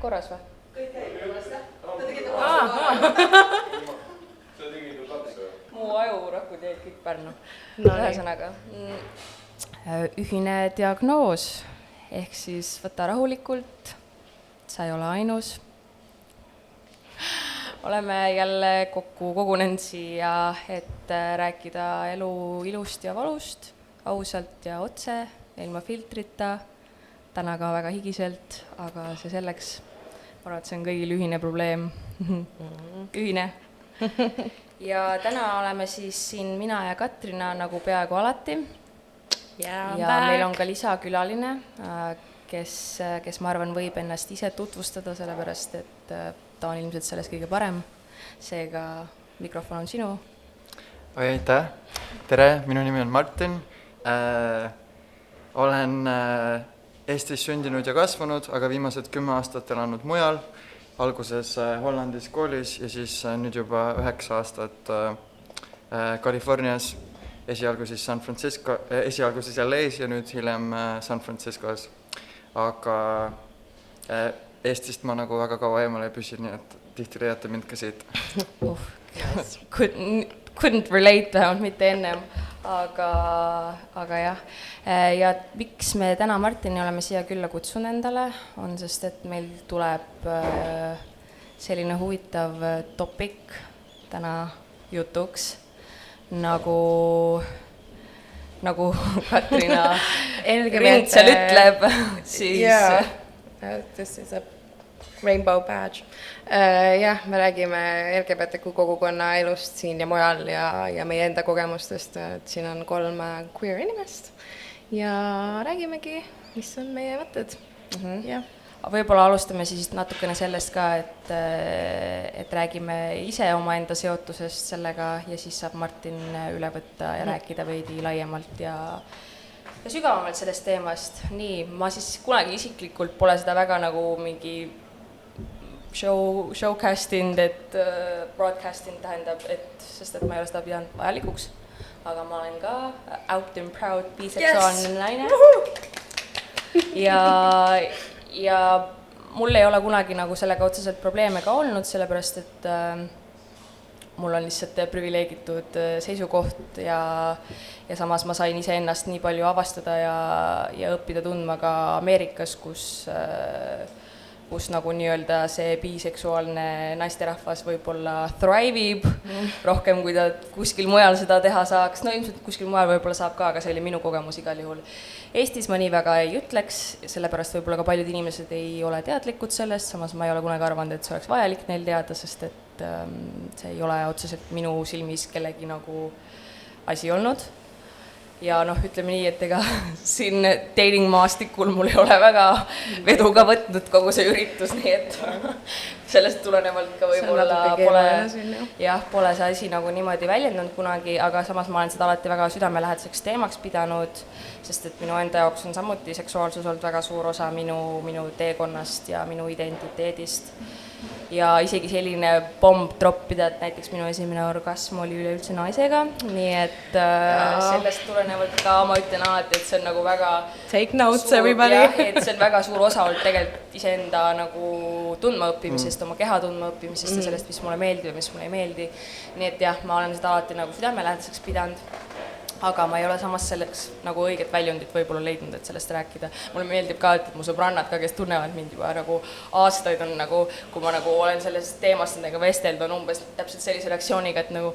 korras või? Kõik käib korras, jah? Ta tegid Sa tegid ju katse. Mu ajurakud jäid kõik pärnu. Ühesõnaga, ühine diagnoos, ehk siis võta rahulikult, sa ei ole ainus. Oleme jälle kokku kogunenud siia, et rääkida elu ilust ja valust, ausalt ja otse, ilma filtrita, täna ka väga higiselt, aga see selleks, ma arvan, et see on kõigil ühine probleem. Ühine. Ja täna oleme siis siin mina ja Katrina nagu peaaegu alati. Ja meil on ka lisakülaline, kes ma arvan võib ennast ise tutvustada, sellepärast et ta on ilmselt selles kõige parem. Seega mikrofon on sinu. Oi, aitäh! Tere, minu nimi on Martin. Olen Eestis sündinud ja kasvanud, aga viimased 10 aastat elanud mujal. Alguses Hollandis koolis ja siis nüüd juba 9 aastat Californias. Esialgu siis LA's ja nüüd hiljem San Franciscos. Aga Eestist ma nagu väga kaua eemale ei püsi, nii et tihti leiate mind ka siit. Couldn't relate vähemalt mitte ennem, aga jah. Ja miks me täna Martini oleme siia külla kutsunud endale, on sest, et meil tuleb selline huvitav topik täna jutuks, nagu Katrina Rintsel ütleb, siis... Yeah, this is a rainbow badge. Jah, me räägime LGBTQ kogukonna elust siin ja mujal ja meie enda kogemustest, et siin on 3 queer inimest ja räägimegi, mis on meie mõtted. Yeah. Võib-olla alustame siis natukene sellest ka, et räägime ise omaenda seotusest sellega ja siis saab Martin üle võtta ja rääkida veidi laiemalt ja sügavamalt sellest teemast. Nii, ma siis kunagi isiklikult pole seda väga nagu mingi showcasting, et broadcasting tähendab, sest et ma ei ole seda pidanud vajalikuks, aga ma olen ka out and proud biseksuaalne naine. Ja mul ei ole kunagi nagu sellega otseselt probleeme ka olnud, sellepärast et mul on lihtsalt privileegitud seisukoht ja samas ma sain ise ennast nii palju avastada ja õppida tundma ka Ameerikas, kus nagu nii-öelda see biseksuaalne naisterahvas võib-olla thrive'ib rohkem, kui ta kuskil mujal seda teha saaks. No ilmselt kuskil mujal võib-olla saab ka, aga see oli minu kogemus igal juhul. Eestis ma nii väga ei ütleks, sellepärast võib-olla ka paljud inimesed ei ole teadlikud sellest, samas ma ei ole kunagi arvanud, et see oleks vajalik neil teada, sest et see ei ole otseselt minu silmis kellegi nagu asi olnud. Ja ütleme nii, et ega siin dating maastikul mul ei ole väga vedu ka võtnud kogu see üritus, nii et sellest tulenevalt ka võib-olla pole see asi nagu niimoodi väljendanud kunagi, aga samas ma olen seda alati väga südamelähedaseks teemaks pidanud, sest et minu enda jaoks on samuti seksuaalsus olnud väga suur osa minu teekonnast ja minu identiteedist. Ja isegi selline bomb droppida, et näiteks minu esimene orgasm oli üleüldse naisega, nii et sellest tulenevalt ka ma ütlen alati, et see on nagu väga take notes everybody. Et see on väga suur osa olnud tegelikult iseenda nagu tundma õppimisest, oma keha tundma õppimisest ja sellest, mis mulle meeldib ja mis mulle ei meeldi. Nii et jah, ma olen seda alati nagu südamelähedaseks pidanud. Aga ma ei ole samas selleks nagu õiget väljundit võib-olla leidnud, et sellest rääkida. Mulle meeldib ka, et mu sõbrannad ka, kes tunnevad mind juba nagu aastaid on nagu, kui ma nagu olen sellest teemast nendega vesteld, on umbes täpselt sellise reaktsiooniga, et nagu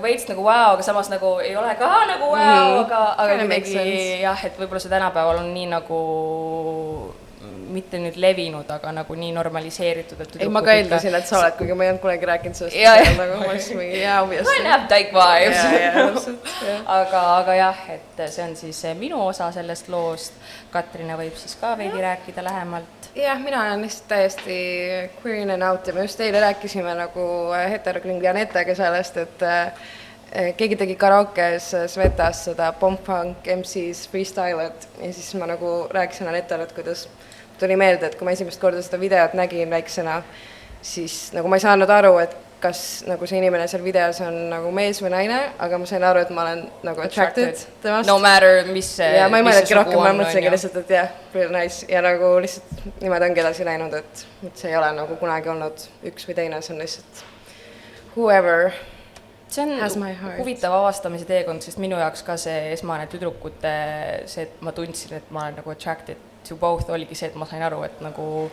veits nagu wow, aga samas nagu ei ole ka nagu wow, aga midagi jah, et võib-olla see tänapäeval on nii nagu mitte nüüd levinud, aga nagu nii normaliseeritud, et ei, ma ka eeldasin, et sa oled, kuigi ma ei olnud kunagi rääkinud sellest, nagu ma olin mingi obviously. Ma näeb taik vibes. Aga jah, et see on siis minu osa sellest loost. Katrina võib siis ka veidi rääkida lähemalt. Jah, mina olen lihtsalt täiesti queer in and out ja me just eile rääkisime nagu heteroklingi Anetega sellest, et keegi tegi karaokes Svetas seda Pomp-Funk MC's freestylet ja siis ma nagu rääkisin Anetale, et kuidas tuli meelde, et kui ma esimest korda seda videot nägin väiksena, siis nagu ma ei saanud aru, et kas nagu see inimene seal videos on nagu mees või naine, aga ma sain aru, et ma olen nagu attracted temast. No matter, mis see ja ma ei mõelnudki rohkem, ma on, mõtlesingi lihtsalt, et jah, real nice ja nagu lihtsalt niimoodi ongi edasi läinud, et see ei ole nagu kunagi olnud üks või teine, see on lihtsalt whoever see on has my heart. Huvitav avastamise teekond, sest minu jaoks ka see esmane tüdrukute, see, et ma tundsin, et ma olen nagu attracted to both, oligi see, et ma sain aru, et nagu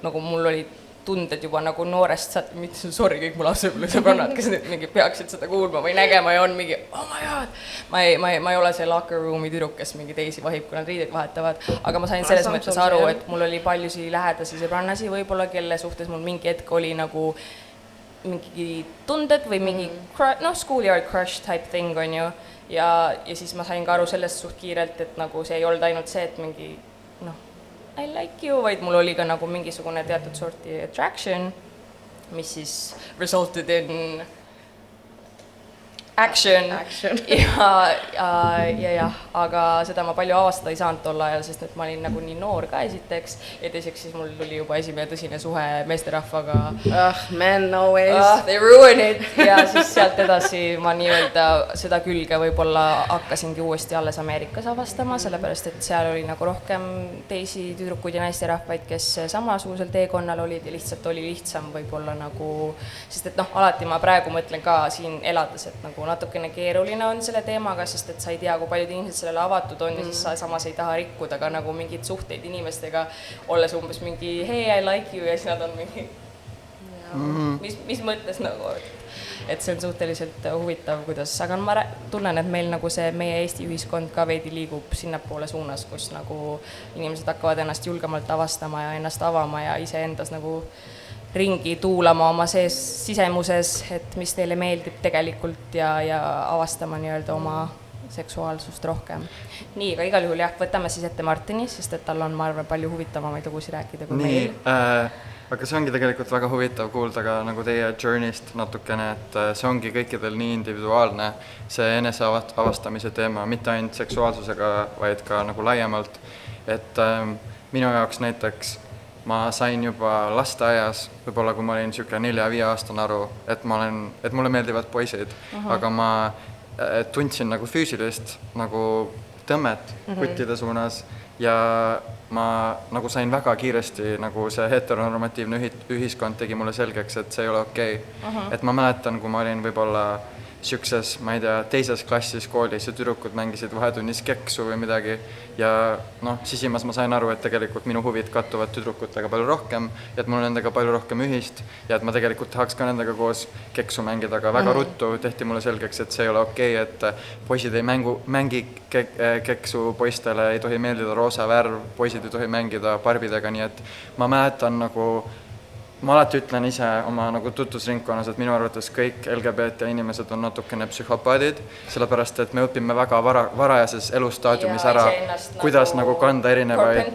mul olid tunded juba nagu noorest saad, mitte sorry kõik mu lapsepõlvesõbrannad, kes nüüd mingi peaksid seda kuulma või nägema ja on mingi oh my god, ma ei ole see locker room'i tüdruk, kes mingi teisi vahib, kui nad riideid vahetavad, aga ma sain selles mõttes aru, et mul oli paljusi lähedasi sõbrannasi võib-olla, kelle suhtes mul mingi hetk oli nagu mingi tunded või mingi schoolyard crush type thing on ju ja siis ma sain ka aru sellest suht kiirelt, et nagu see ei olnud ainult see, et mingi I like you, vaid mul oli ka nagu mingisugune teatud sorti attraction, mis siis resulted in action. ja, aga seda ma palju avastada ei saanud tol ajal, sest et ma olin nagu nii noor ka esiteks ja teiseks siis mul tuli juba esimene tõsine suhe meesterahvaga. Man, no ways. They ruin it ja siis sealt edasi ma nii-öelda seda külge võib-olla hakkasingi uuesti alles Ameerikas avastama, sellepärast et seal oli nagu rohkem teisi tüdrukuid ja naisterahvaid, kes samasugusel teekonnal olid ja lihtsalt oli lihtsam võib-olla nagu, sest et alati ma praegu mõtlen ka siin elades, et nagu natukene keeruline on selle teemaga, sest et sa ei tea, kui paljud inimesed sellele avatud on ja siis sa samas ei taha rikkuda ka nagu mingeid suhteid inimestega, olles umbes mingi hey, I like you ja siis nad on mingi mis mõttes nagu, et see on suhteliselt huvitav, kuidas, aga ma tunnen, et meil nagu see meie Eesti ühiskond ka veidi liigub sinnapoole suunas, kus nagu inimesed hakkavad ennast julgemalt avastama ja ennast avama ja iseendas nagu ringi tuulama oma sees sisemuses, et mis teile meeldib tegelikult ja avastama nii-öelda oma seksuaalsust rohkem. Nii, aga igal juhul jah, võtame siis ette Martini, sest et tal on, ma arvan, palju huvitavamaid lugusid rääkida kui meil. Aga see ongi tegelikult väga huvitav kuulda ka nagu teie journey'st natukene, et see ongi kõikidel nii individuaalne, see eneseavastamise teema, mitte ainult seksuaalsusega, vaid ka nagu laiemalt. Et minu jaoks näiteks ma sain juba lasteaias, võib-olla kui ma olin siuke 4-5 aastane aru, et mulle meeldivad poisid, aga ma tundsin nagu füüsilist nagu tõmmet kuttide suunas ja ma nagu sain väga kiiresti, nagu see heteronormatiivne ühiskond tegi mulle selgeks, et see ei ole okei. Et ma mäletan, kui ma olin võib-olla siukses, ma ei tea, teises klassis koolis ja tüdrukud mängisid vahetunnis keksu või midagi ja sisimas ma sain aru, et tegelikult minu huvid kattuvad tüdrukutega palju rohkem ja et mul on nendega palju rohkem ühist ja et ma tegelikult tahaks ka nendega koos keksu mängida, aga väga ruttu tehti mulle selgeks, et see ei ole okei, et poisid ei mängi keksu, poistele ei tohi meeldida roosa värv, poisid ei tohi mängida barbidega, nii et ma mäletan nagu ma alati ütlen ise oma nagu tutvusringkonnas, et minu arvates kõik LGBT inimesed on natukene psühhopaadid, sellepärast et me õpime väga varajases elustaadiumis ära, kuidas nagu kanda erinevaid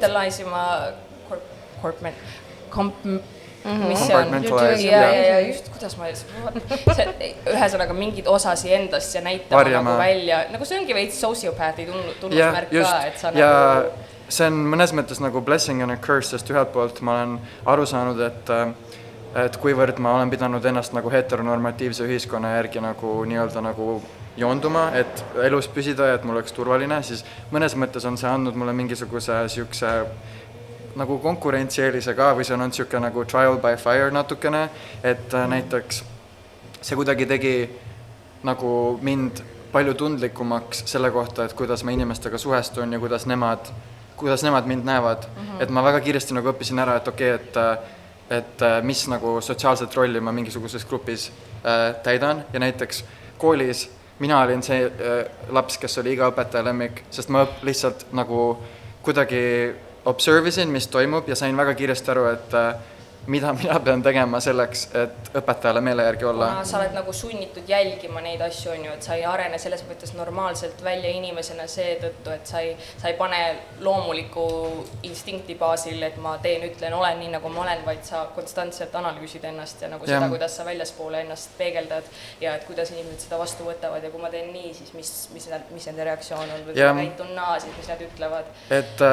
mis see on? Ja just, kuidas ma ühesõnaga mingid osasi endast ja näitama nagu välja, nagu see ongi veits sociopathy tunnusmärk ka, et sa nagu see on mõnes mõttes nagu blessing and a curse, sest ühelt poolt ma olen aru saanud, et kuivõrd ma olen pidanud ennast nagu heteronormatiivse ühiskonna järgi nagu nii-öelda nagu joonduma, et elus püsida ja et mul oleks turvaline, siis mõnes mõttes on see andnud mulle mingisuguse siukse nagu konkurentsieelise ka või see on siuke nagu trial by fire natukene, et näiteks see kuidagi tegi nagu mind palju tundlikumaks selle kohta, et kuidas ma inimestega suhestun ja kuidas nemad mind näevad, et ma väga kiiresti nagu õppisin ära, et okei, et mis nagu sotsiaalset rolli ma mingisuguses grupis täidan ja näiteks koolis mina olin see laps, kes oli iga õpetaja lemmik, sest ma lihtsalt nagu kuidagi observisin, mis toimub ja sain väga kiiresti aru, et mida mina pean tegema selleks, et õpetajale meele järgi olla. Sa oled nagu sunnitud jälgima neid asju, on ju, et sa ei arene selles mõttes normaalselt välja inimesena seetõttu, et sa ei pane loomuliku instinkti baasil, et ma ütlen, olen nii, nagu ma olen, vaid sa konstantselt analüüsid ennast ja nagu seda, kuidas sa väljaspoole ennast peegeldad ja et kuidas inimesed seda vastu võtavad ja kui ma teen nii, siis mis nende reaktsioon on või kui ma käitun naa, siis mis nad ütlevad. Et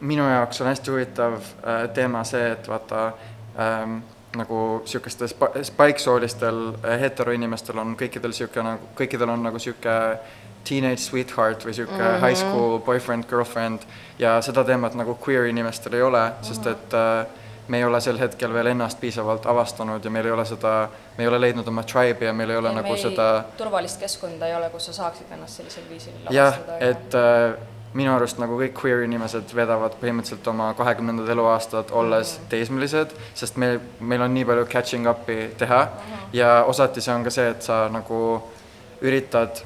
minu jaoks on hästi huvitav teema see, et vaata, nagu sihukestel spikesoollistel heteroinimestel on kõikidel sihuke nagu, kõikidel on nagu sihuke teenage sweetheart või sihuke high school boyfriend, girlfriend ja seda teemat nagu queer inimestel ei ole, sest et me ei ole sel hetkel veel ennast piisavalt avastanud ja meil ei ole seda, me ei ole leidnud oma tribe'i ja meil ei ole ja nagu seda turvalist keskkonda ei ole, kus sa saaksid ennast sellisel viisil lavastada. Jah, et minu arust nagu kõik queer inimesed vedavad põhimõtteliselt oma 20. eluaastad olles teismelised, sest meil on nii palju catching up'i teha ja osati see on ka see, et sa nagu üritad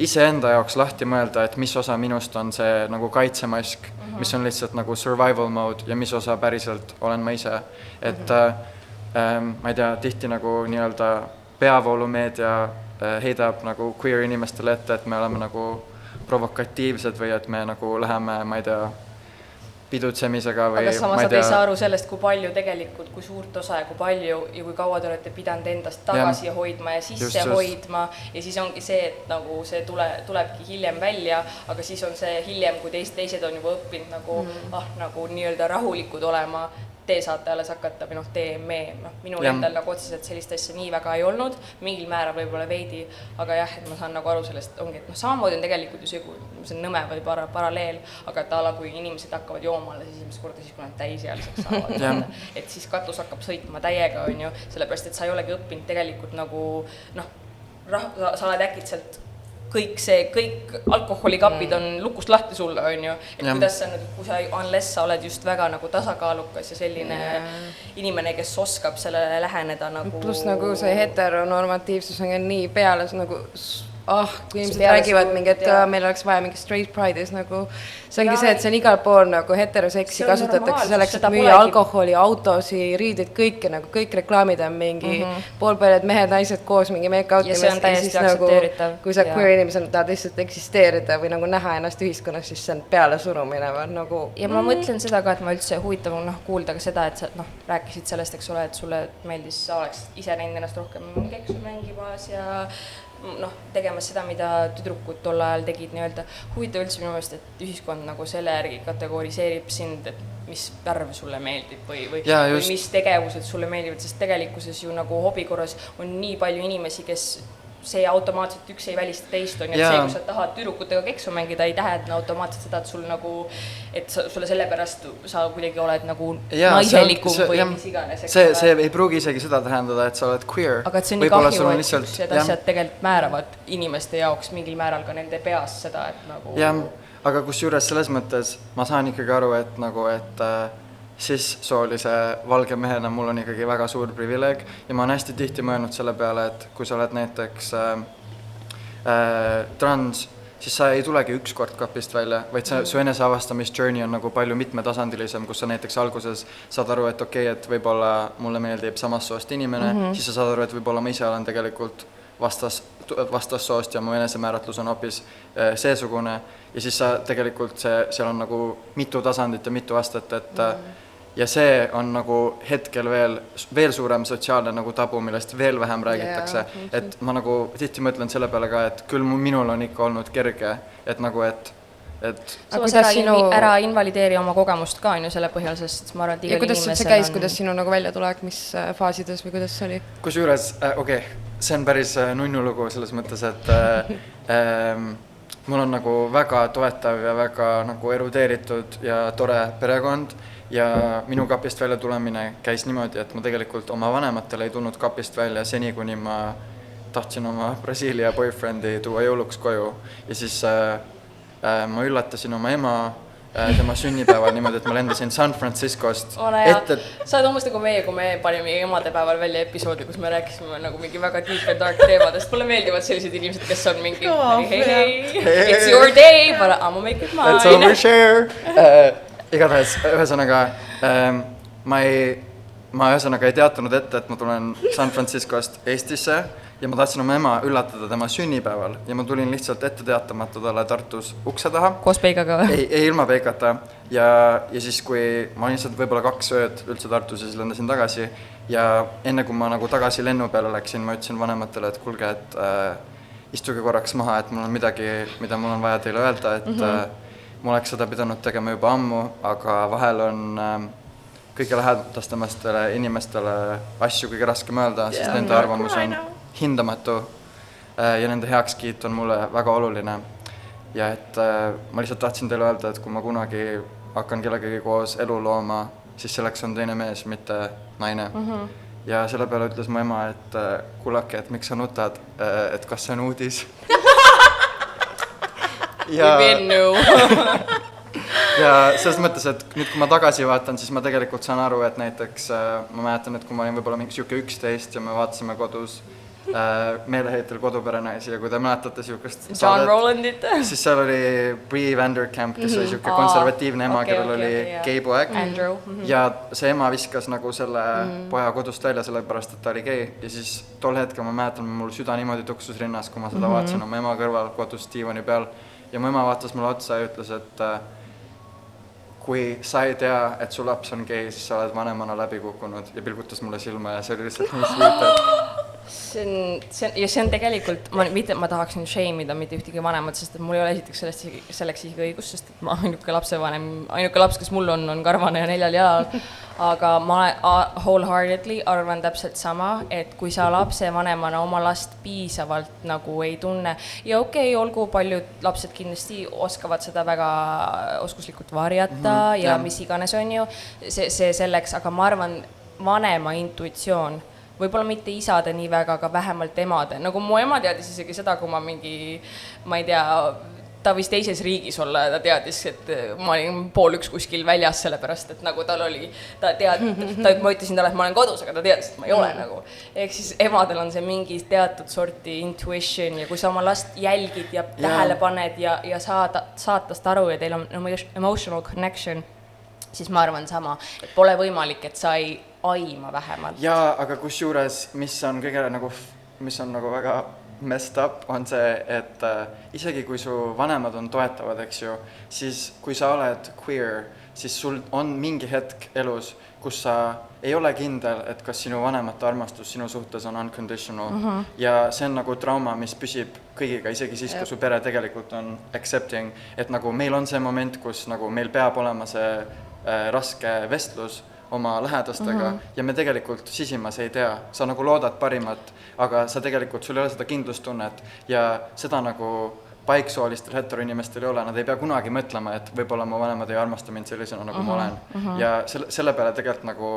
iseenda jaoks lahti mõelda, et mis osa minust on see nagu kaitsemask, mis on lihtsalt nagu survival mode ja mis osa päriselt olen ma ise. Et ma ei tea, tihti nagu nii-öelda peavoolumeedia heidab nagu queer inimestele ette, et me oleme nagu provokatiivsed või et me nagu läheme, ma ei tea, pidutsemisega või aga samas nad ei saa aru sellest, kui palju tegelikult, kui suurt osa ja kui palju ja kui kaua te olete pidanud endast tagasi hoidma ja sisse hoidma ja siis ongi see, et nagu see tulebki hiljem välja, aga siis on see hiljem, kui teised on juba õppinud nagu, nagu nii-öelda rahulikud olema, te saate alles hakata või minul endal nagu otseselt sellist asja nii väga ei olnud, mingil määral võib-olla veidi, aga jah, et ma saan nagu aru sellest, ongi, et samamoodi on tegelikult ju see on nõme või paralleel, aga et ala, kui inimesed hakkavad jooma alles esimest korda, siis kui nad täisealiseks saavad, et siis katus hakkab sõitma täiega, on ju, sellepärast, et sa ei olegi õppinud tegelikult nagu, sa oled äkitselt kõik alkoholikapid on lukust lahti sulle, on ju, et kuidas sa nüüd, unless sa oled just väga nagu tasakaalukas ja selline inimene, kes oskab sellele läheneda nagu pluss nagu see heteronormatiivsus on nii peale nagu kui inimesed räägivad mingi, et meil oleks vaja mingi straight pride'is nagu see ongi see, et see on igal pool nagu heteroseksi kasutatakse selleks, et müüa alkoholi, autosi, riideid, kõike nagu, kõik reklaamid on mingi poolpaljad mehed, naised koos mingi make-out ja see on täiesti aktsepteeritav. Kui sa queer inimesed tahad lihtsalt eksisteerida või nagu näha ennast ühiskonnas, siis see on peale surumine nagu ja ma mõtlen seda ka, et ma üldse huvitav kuulda ka seda, et sa rääkisid sellest, eks ole, et sulle meeldis, sa oleks ise näinud ennast rohkem keksu mängimas ja tegemas seda, mida tüdrukud tol ajal tegid nii-öelda. Huvitav üldse minu meelest, et ühiskond nagu selle järgi kategoriseerib sind, et mis värv sulle meeldib või mis tegevused sulle meeldivad, sest tegelikkuses ju nagu hobikorras on nii palju inimesi, kes see automaatselt üks ei välista teist on, et see, kui sa tahad tüdrukutega keksu mängida, ei tähenda automaatselt seda, et sul nagu, et sulle sellepärast sa kuidagi oled nagu naiselikum või mis iganes. See ei pruugi isegi seda tähendada, et sa oled queer. Aga et see on nii kahju, et need asjad tegelikult määravad inimeste jaoks mingil määral ka nende peas seda, et nagu aga kusjuures selles mõttes ma saan ikkagi aru, et nagu, et cis-soolise valge mehena mul on ikkagi väga suur privileeg ja ma olen hästi tihti mõelnud selle peale, et kui sa oled näiteks trans, siis sa ei tulegi üks kord kapist välja, vaid su eneseavastamisjourney on nagu palju mitmetasandilisem, kus sa näiteks alguses saad aru, et et võib-olla mulle meeldib samast soost inimene, siis sa saad aru, et võib-olla ma ise olen tegelikult vastassoost ja mu enesemääratlus on hoopis seesugune ja siis sa tegelikult seal on nagu mitu tasandit ja mitu astet, et ja see on nagu hetkel veel suurem sotsiaalne nagu tabu, millest veel vähem räägitakse, et ma nagu tihti mõtlen selle peale ka, et küll minul on ikka olnud kerge, et nagu, et ära invalideeri oma kogemust ka on ju selle põhjal, sest ma arvan, et igal inimesel see käis, kuidas sinu nagu välja tulek, mis faasides või kuidas see oli? Kusjuures, see on päris nunnulugu selles mõttes, et mul on nagu väga toetav ja väga nagu erudeeritud ja tore perekond ja minu kapist välja tulemine käis niimoodi, et ma tegelikult oma vanematele ei tulnud kapist välja seni, kuni ma tahtsin oma Brasiilia boyfriendi tuua jõuluks koju ja siis ma üllatasin oma ema tema sünnipäeval niimoodi, et ma lendasin San Franciscost sa oled umbes nagu meie, kui me panime emadepäeval välja episoodi, kus me rääkisime nagu mingi väga deep and dark teemadest. Mulle meeldivad sellised inimesed, kes on mingi hey, it's your day, but I'm gonna make it mine. Let's overshare. Igatahes, ühesõnaga, ma ei teatanud ette, et ma tulen San Franciscost Eestisse ja ma tahtsin oma ema üllatada tema sünnipäeval ja ma tulin lihtsalt ette teatamata talle Tartus ukse taha. Koos peikaga või? Ei, ilma peikata ja siis, kui ma lihtsalt võib-olla 2 ööd üldse Tartus ja siis lendasin tagasi ja enne kui ma nagu tagasi lennu peale läksin, ma ütlesin vanematele, et kuulge, et istuge korraks maha, et mul on midagi, mida mul on vaja teile öelda, et ma oleks seda pidanud tegema juba ammu, aga vahel on kõige lähedastamastele inimestele asju kõige raskem öelda, sest nende arvamus on hindamatu ja nende heakskiit on mulle väga oluline. Ja et ma lihtsalt tahtsin teile öelda, et kui ma kunagi hakkan kellegagi koos elu looma, siis selleks on teine mees, mitte naine. Ja selle peale ütles mu ema, et kuulake, et miks sa nutad, et kas see on uudis. Ja selles mõttes, et nüüd kui ma tagasi vaatan, siis ma tegelikult saan aru, et näiteks ma mäletan, et kui ma olin võib-olla mingi siuke 11 ja me vaatasime kodus meeleheitel Kodupere-naisi ja kui te mäletate siukest John Rowlandit, siis seal oli Brie Vanderkamp, kes oli siuke konservatiivne ema, kellel oli gei poeg. Andrew. Ja see ema viskas nagu selle poja kodust välja, sellepärast, et ta oli gei. Ja siis tol hetkel ma mäletan, mul süda niimoodi tuksus rinnas, kui ma seda vaatasin oma ema kõrval kodus diivani peal. Ja mu ema vaatas mulle otsa ja ütles, et kui sa ei tea, et su laps on gei, siis sa oled vanemana läbi kukkunud ja pilgutas mulle silma ja see oli lihtsalt nii sweet. See on tegelikult, ma tahaksin shame'ida mitte ühtegi vanemat, sest et mul ei ole esiteks selleks isegi õigus, sest et ma ainuke laps, kes mul on karvane ja 4 jalal, aga ma wholeheartedly arvan täpselt sama, et kui sa lapsevanemana oma last piisavalt nagu ei tunne ja okei, olgu paljud lapsed kindlasti oskavad seda väga oskuslikult varjata ja mis iganes on ju, see selleks, aga ma arvan, vanema intuitsioon, võib-olla mitte isade nii väga, aga vähemalt emade. Nagu mu ema teadis isegi seda, kui ma mingi, ma ei tea, ta võis teises riigis olla ja ta teadis, et ma olin 12:30 kuskil väljas sellepärast, et nagu tal oli, ma ütlesin talle, et ma olen kodus, aga ta teadis, et ma ei ole nagu. Ehk siis emadel on see mingi teatud sorti intuition ja kui sa oma last jälgid ja tähele paned ja saad tast aru ja teil on emotional connection, siis ma arvan sama, et pole võimalik, et sa ei aima vähemalt. Jaa, aga kusjuures, mis on nagu väga messed up, on see, et isegi kui su vanemad on toetavad, eks ju, siis kui sa oled queer, siis sul on mingi hetk elus, kus sa ei ole kindel, et kas sinu vanemate armastus sinu suhtes on unconditional. Ja see on nagu trauma, mis püsib kõigiga, isegi siis, kui su pere tegelikult on accepting, et nagu meil on see moment, kus nagu meil peab olema see raske vestlus oma lähedastega ja me tegelikult sisimas ei tea, sa nagu loodad parimat, aga sa tegelikult, sul ei ole seda kindlustunnet ja seda nagu paiksoolistel heteroinimestel ei ole, nad ei pea kunagi mõtlema, et võib-olla mu vanemad ei armasta mind sellisena, nagu ma olen. Ja selle peale tegelikult nagu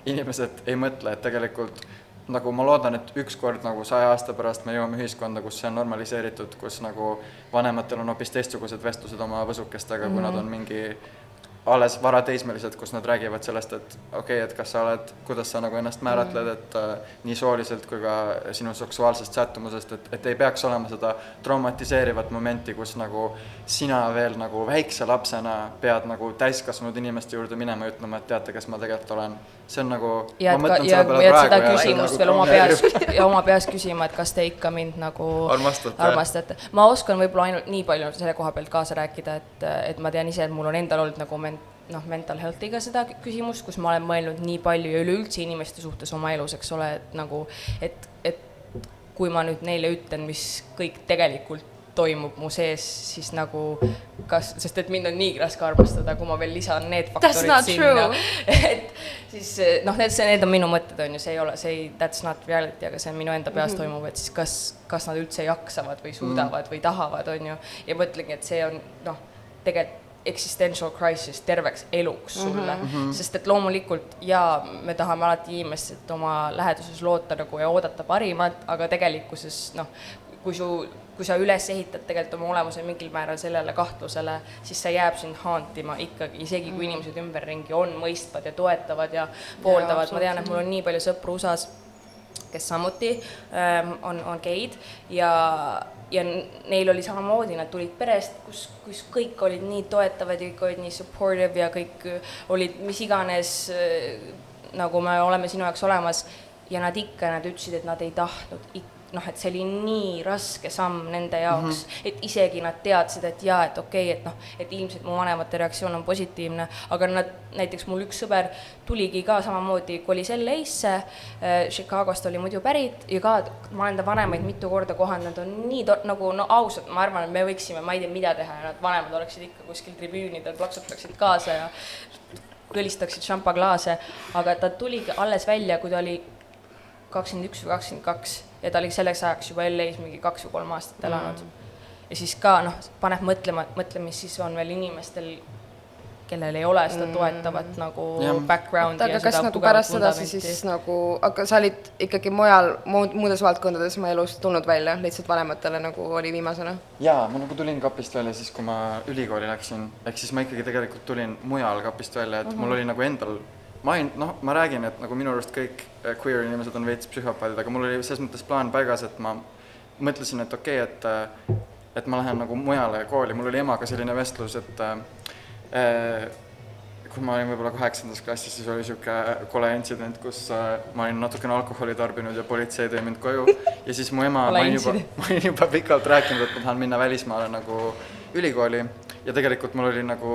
inimesed ei mõtle, et tegelikult nagu ma loodan, et ükskord nagu 100 aasta pärast me jõuame ühiskonda, kus see on normaliseeritud, kus nagu vanematel on hoopis teistsugused vestlused oma võsukestega, kui nad on mingi alles varateismelised, kus nad räägivad sellest, et okei, et kas sa oled, kuidas sa nagu ennast määratled, et nii sooliselt kui ka sinu seksuaalsest sättumusest, et ei peaks olema seda traumatiseerivat momenti, kus nagu sina veel nagu väikse lapsena pead nagu täiskasvanud inimeste juurde minema ja ütlema, et teate, kes ma tegelikult olen. See on nagu, ja seda küsimust veel oma peas küsima, et kas te ikka mind nagu armastate. Ma oskan võib-olla ainult nii palju selle koha pealt kaasa rääkida, et ma tean ise, et mul on endal olnud nagu mental health'iga seda küsimust, kus ma olen mõelnud nii palju ja üleüldse inimeste suhtes oma elus, eks ole, et nagu, et kui ma nüüd neile ütlen, mis kõik tegelikult toimub mu sees, siis nagu sest et mind on nii raske armastada, kui ma veel lisan need faktorid sinna. Et siis need on minu mõtted, on ju, see ei ole, that's not reality, aga see on minu enda peas toimub, et siis kas nad üldse jaksavad või suudavad või tahavad, on ju. Ja mõtlengi, et see on tegelikult existential crisis terveks eluks sulle, sest et loomulikult me tahame alati inimest oma läheduses loota nagu ja oodata parimat, aga tegelikkuses kui sa üles ehitad tegelikult oma olemuse mingil määral sellele kahtlusele, siis see jääb sind haantima ikkagi, isegi kui inimesed ümberringi on mõistvad ja toetavad ja pooldavad. Ma tean, et mul on nii palju sõpru USAs, kes samuti on geid ja neil oli samamoodi, nad tulid perest, kus kõik olid nii toetavad ja kõik olid nii supportive ja kõik olid mis iganes, nagu me oleme sinu jaoks olemas ja nad ütlesid, et nad ei tahtnud et see oli nii raske samm nende jaoks, et isegi nad teadsid, et et okei, et ilmselt mu vanemate reaktsioon on positiivne, aga näiteks mul üks sõber tuligi ka samamoodi, kolis LA-sse, Chicagost oli muidu pärit ja ka ma olen ta vanemaid mitu korda kohanud, on nii ausalt, ma arvan, et me võiksime, ma ei tea, mida teha ja nad vanemad oleksid ikka kuskil tribüünidel, plaksutaksid kaasa ja kõlistaksid šampaklaase, aga ta tuligi alles välja, kui ta oli 21 või 22 ja ta oli selleks ajaks juba LA-s mingi 2 või 3 aastat elanud. Ja siis ka paneb mõtlemist, siis on veel inimestel, kellel ei ole seda toetavat nagu backgroundi aga kas nagu pärast seda siis nagu, aga sa olid ikkagi muudes valdkondades ma elust tulnud välja, lihtsalt vanematele nagu oli viimasena? Jaa, ma nagu tulin kapist välja siis, kui ma ülikooli läksin, ehk siis ma ikkagi tegelikult tulin mujal kapist välja, et mul oli nagu endal, ma räägin, et nagu minu arust kõik queer inimesed on veits psühhopaadid, aga mul oli selles mõttes plaan paigas, et ma mõtlesin, et okei, et ma lähen nagu mujale kooli, mul oli emaga selline vestlus, et kui ma olin võib-olla 8. klassis, siis oli siuke kole intsident, kus ma olin natukene alkoholi tarbinud ja politsei tõi mind koju ja siis mu ema, ma olin juba pikalt rääkinud, et ma tahan minna välismaale nagu ülikooli ja tegelikult mul oli nagu